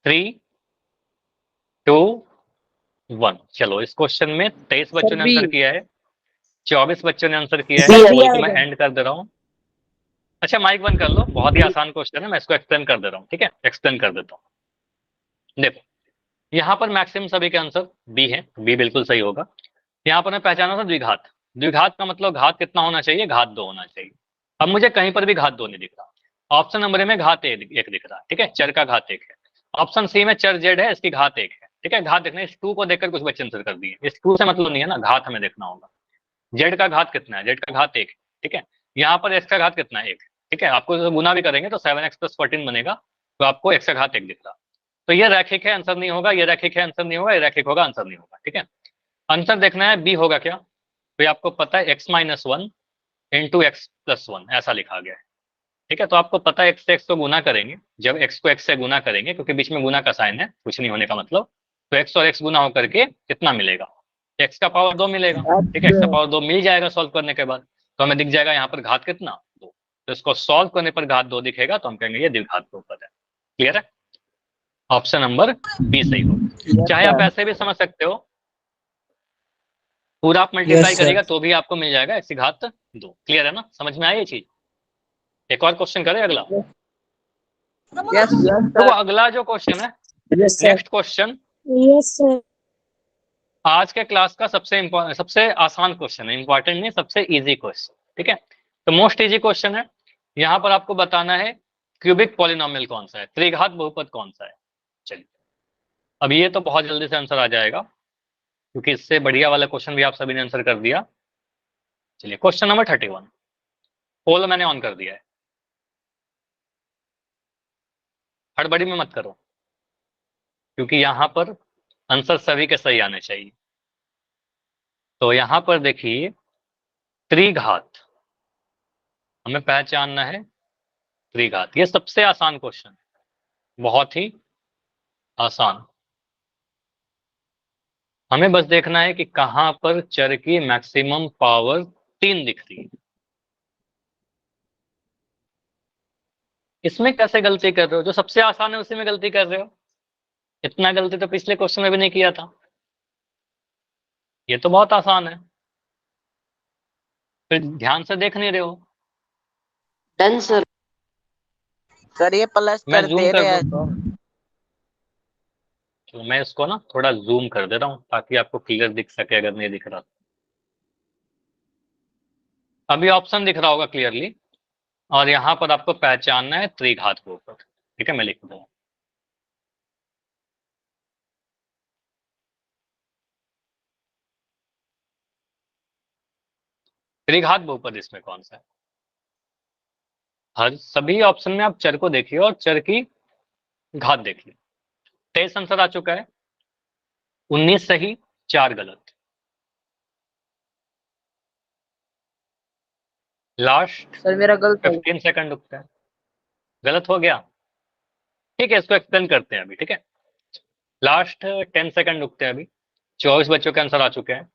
Speaker 1: 3 2 1। चलो इस क्वेश्चन में 23 बच्चों ने आंसर किया है, 24 बच्चों ने आंसर किया है। तो मैं एंड कर दे रहा हूँ। अच्छा माइक बंद कर लो, बहुत ही आसान क्वेश्चन है, मैं इसको एक्सप्लेन कर दे रहा हूँ। ठीक है, एक्सप्लेन कर देता हूँ। देखो यहाँ पर मैक्सिमम सभी के आंसर बी है, बी बिल्कुल सही होगा। यहाँ पर मैं पहचाना था द्विघात, द्विघात का मतलब घात कितना होना चाहिए? घात 2 होना चाहिए। अब मुझे कहीं पर भी घात 2 नहीं दिख रहा। ऑप्शन नंबर ए में घात 1 दिख रहा है। ठीक है, चर का घात 1 है। ऑप्शन सी में चर जेड है, इसकी घात 1 है। ठीक है, घात देखना, इस 2 को देखकर कुछ बच्चे आंसर कर दिए, इस 2 से मतलब नहीं है ना, घात हमें देखना होगा। जेड का घात कितना है? जेड का घात 1 है। ठीक है, यहाँ पर एक्स का घात कितना है? 1। ठीक है, आपको तो गुना भी करेंगे तो 7x + 14 बनेगा, तो आपको एक्स का घात 1 दिख रहा। तो ये रैखिक है, आंसर नहीं होगा। ये रैखिक है, आंसर नहीं होगा। ये रैखिक होगा, आंसर नहीं होगा। ठीक है, आंसर देखना है बी होगा क्या? तो ये आपको पता है x - 1 × x + 1 ऐसा लिखा गया है। ठीक है, तो आपको पता है x से x को गुना करेंगे, जब x को x से गुना करेंगे, क्योंकि बीच में गुना का साइन है, कुछ नहीं होने का मतलब, तो x और x गुना होकर के कितना मिलेगा? x का पावर 2 मिलेगा। ठीक है, x का पावर 2 मिल जाएगा सॉल्व करने के बाद, तो हमें दिख जाएगा यहाँ पर घात कितना? 2। तो इसको सॉल्व करने पर घात 2 दिखेगा, तो हम कहेंगे ये द्विघात बहुपद है। क्लियर है? ऑप्शन नंबर बी सही होगा। चाहे आप ऐसे भी समझ सकते हो, पूरा आप मल्टीप्लाई करेगा तो भी आपको मिल जाएगा x की घात 2। क्लियर है ना? समझ में आई ये चीज? एक और क्वेश्चन करें अगला। तो अगला जो क्वेश्चन है, नेक्स्ट क्वेश्चन,
Speaker 5: यस सर।
Speaker 1: आज के क्लास का सबसे आसान क्वेश्चन है, इंपॉर्टेंट नहीं, सबसे इजी क्वेश्चन, ठीक है। तो मोस्ट इजी क्वेश्चन है। यहाँ पर आपको बताना है क्यूबिक पॉलिनोमियल कौन सा है, त्रिघात बहुपद कौन सा है। चलिए, अब ये तो बहुत जल्दी से आंसर आ जाएगा, क्योंकि इससे बढ़िया वाला क्वेश्चन भी आप सभी ने आंसर कर दिया। चलिए, क्वेश्चन नंबर 31, पोल मैंने ऑन कर दिया है, हड़बड़ी में मत करो, क्योंकि यहाँ पर आंसर सभी के सही आने चाहिए। तो यहाँ पर देखिए, त्रिघात हमें पहचानना है, त्रिघात ये सबसे आसान क्वेश्चन है, बहुत ही आसान। हमें बस देखना है कि कहां पर चर की मैक्सिमम पावर 3 दिख रही है। इसमें कैसे गलती कर रहे हो, जो सबसे आसान है उसी में गलती कर रहे हो। इतना गलती तो पिछले क्वेश्चन में भी नहीं किया था, ये तो बहुत आसान है, फिर ध्यान से देख नहीं रहे हो।
Speaker 2: Done sir.
Speaker 4: सर ये प्लस
Speaker 1: मैं
Speaker 4: कर
Speaker 1: जूम
Speaker 4: दे
Speaker 1: कर
Speaker 4: रहे हैं
Speaker 1: दूं,
Speaker 4: तो।
Speaker 1: तो मैं इसको ना थोड़ा जूम कर दे रहा हूं ताकि आपको क्लियर दिख सके, अगर नहीं दिख रहा। अभी ऑप्शन दिख रहा होगा क्लियरली, और यहाँ पर आपको पहचानना है त्रिघात के ऊपर, ठीक है। मैं लिख दूंगा, त्रिघात बहुपद इसमें कौन सा है। हर सभी ऑप्शन में आप चर को देखिए और चर की घात देखिए। 23 आंसर आ चुका है, 19 सही, 4 गलत। लास्ट
Speaker 2: सर मेरा गलत है।
Speaker 1: 15 सेकंड रुकता है। गलत हो गया, ठीक है, इसको एक्सप्लेन करते हैं अभी, ठीक है। लास्ट 10 सेकंड रुकते हैं अभी। 24 बच्चों के आंसर आ चुके हैं।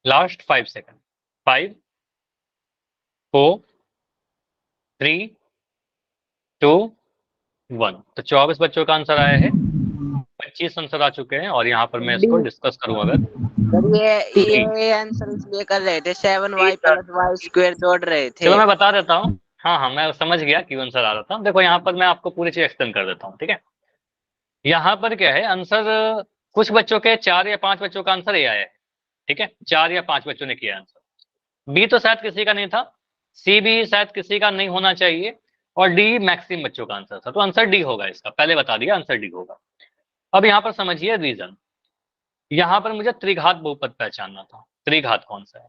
Speaker 1: Last 5 second, 5 4 3 2 1। तो 24 बच्चों का आंसर आया है, 25 आंसर आ चुके हैं, और यहाँ पर मैं इसको डिस्कस करूं अगर।
Speaker 4: सर ये आंसर इसलिए कर रहे थे 7y + y² जोड़ रहे थे।
Speaker 1: चलो मैं बता देता हूँ, हाँ हाँ मैं समझ गया क्यों आंसर आ रहा था। देखो यहाँ पर मैं आपको पूरी चीज एक्सप्लेन कर देता हूँ, ठीक है। यहाँ पर क्या है, आंसर कुछ बच्चों के 4 या 5 बच्चों का आंसर ए आया है, ठीक है। 4 या 5 बच्चों ने किया आंसर। बी तो शायद किसी का नहीं था, सी भी शायद किसी का नहीं होना चाहिए, और डी मैक्सिमम बच्चों का आंसर था। तो आंसर डी होगा इसका, पहले बता दिया आंसर डी होगा। अब यहाँ पर समझिए रीजन। यहाँ पर मुझे त्रिघात बहुपद पहचानना था, त्रिघात कौन सा है।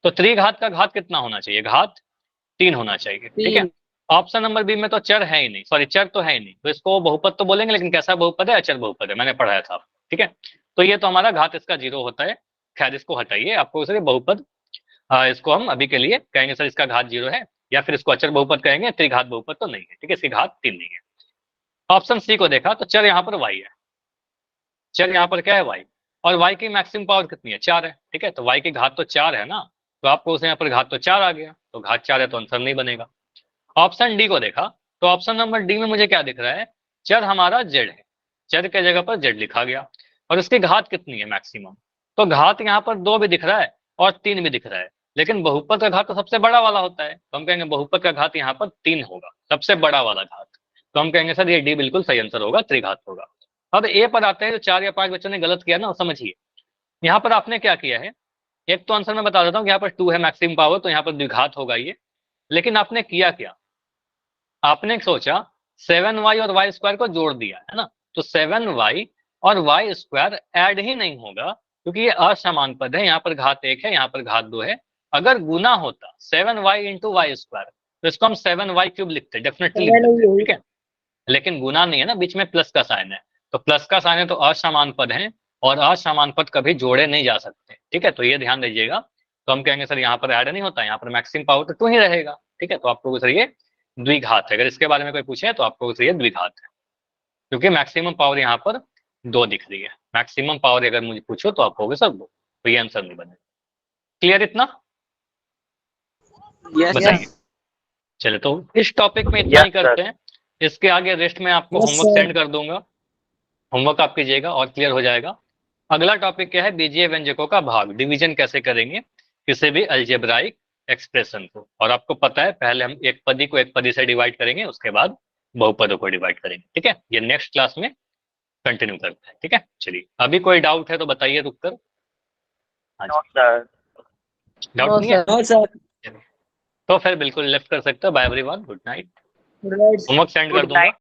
Speaker 1: तो त्रिघात का घात कितना होना चाहिए, घात 3 होना चाहिए, ठीक है।
Speaker 2: 3।
Speaker 1: ऑप्शन नंबर बी में तो चर है ही नहीं, सॉरी चर तो है ही नहीं, तो इसको बहुपद तो बोलेंगे, लेकिन कैसा बहुपद है, अचर बहुपद है, मैंने पढ़ाया था, ठीक है। तो ये तो हमारा घात इसका 0 होता है। खैर इसको हटाइए, आपको सिर्फ बहुपद इसको हम अभी के लिए कहेंगे सर इसका घात 0 है, या फिर इसको अचर बहुपद कहेंगे, त्रिघात बहुपद तो नहीं है, ठीक है, इसकी घात 3 नहीं है। ऑप्शन सी को देखा तो चर यहाँ पर y है, चर यहाँ पर क्या है y, और y की मैक्सिमम पावर कितनी है, 4 है, ठीक है। तो y की घात तो 4 है ना, तो आपको उसे यहाँ पर घात तो 4 आ गया, तो घात 4 है तो आंसर नहीं बनेगा। ऑप्शन डी को देखा तो ऑप्शन नंबर डी में मुझे क्या दिख रहा है, चर हमारा z है, चर के जगह पर z लिखा गया, और इसकी घात कितनी है मैक्सिमम। तो घात यहाँ पर 2 भी दिख रहा है और 3 भी दिख रहा है, लेकिन बहुपद का घात तो सबसे बड़ा वाला होता है, तो हम कहेंगे बहुपद का घात यहाँ पर 3 होगा, सबसे बड़ा वाला घात। तो हम कहेंगे सर ये डी बिल्कुल सही आंसर होगा, त्रिघात होगा। अब ए पर आते हैं, जो 4 या 5 बच्चों ने गलत किया ना, समझिए यहाँ पर आपने क्या किया है। एक तो आंसर मैं बता देता हूँ, यहाँ पर 2 है मैक्सिमम पावर, तो यहाँ पर द्विघात होगा ये। लेकिन आपने किया क्या, आपने सोचा 7y और y² को जोड़ दिया है ना, तो 7y और y² ऐड ही नहीं होगा, क्योंकि ये असमान पद है, यहाँ पर घात 1 है, यहाँ पर घात 2 है। अगर गुना होता 7y × y², तो इसको हम 7y³ लिखते, डेफिनेटली लिख देते, ठीक है। लेकिन गुना नहीं है ना, बीच में प्लस का साइन है, तो प्लस का साइन है तो असमान पद है, और असमान पद कभी जोड़े नहीं जा सकते, ठीक है। तो ये ध्यान दीजिएगा। तो हम कहेंगे सर यहाँ पर ऐड नहीं होता, यहाँ पर मैक्सिमम पावर तो 2 ही रहेगा, ठीक है। तो आपको सर ये द्विघात है, अगर इसके बारे में कोई पूछे तो आपको सर ये द्विघात है, क्योंकि मैक्सिमम पावर यहाँ पर 2 दिख रही है। मैक्सिमम पावर अगर मुझे पूछो तो आप कहोगे सर 2, तो ये आंसर नहीं बनेगा। क्लियर इतना,
Speaker 4: यस
Speaker 1: बताइए। चले तो इस टॉपिक में इतना ही करते हैं, इसके आगे रेस्ट में आपको होमवर्क सेंड कर दूंगा, होमवर्क आप कीजिएगा और क्लियर हो जाएगा। अगला टॉपिक क्या है, बीजीय व्यंजकों का भाग, डिवीजन कैसे करेंगे किसी भी अलजेब्राइक एक्सप्रेशन को। और आपको पता है पहले हम एक पदी को एक पदी से डिवाइड करेंगे, उसके बाद बहुपदों को डिवाइड करेंगे, ठीक है। ये नेक्स्ट क्लास में कंटिन्यू करते हैं, ठीक है। चलिए, अभी कोई डाउट है तो बताइए रुक कर। डाउट नहीं है?
Speaker 2: No sir.
Speaker 1: तो फिर बिल्कुल लेफ्ट कर सकते हो। Bye everyone, good night.
Speaker 2: Good night.
Speaker 1: Homework send कर दूंगा।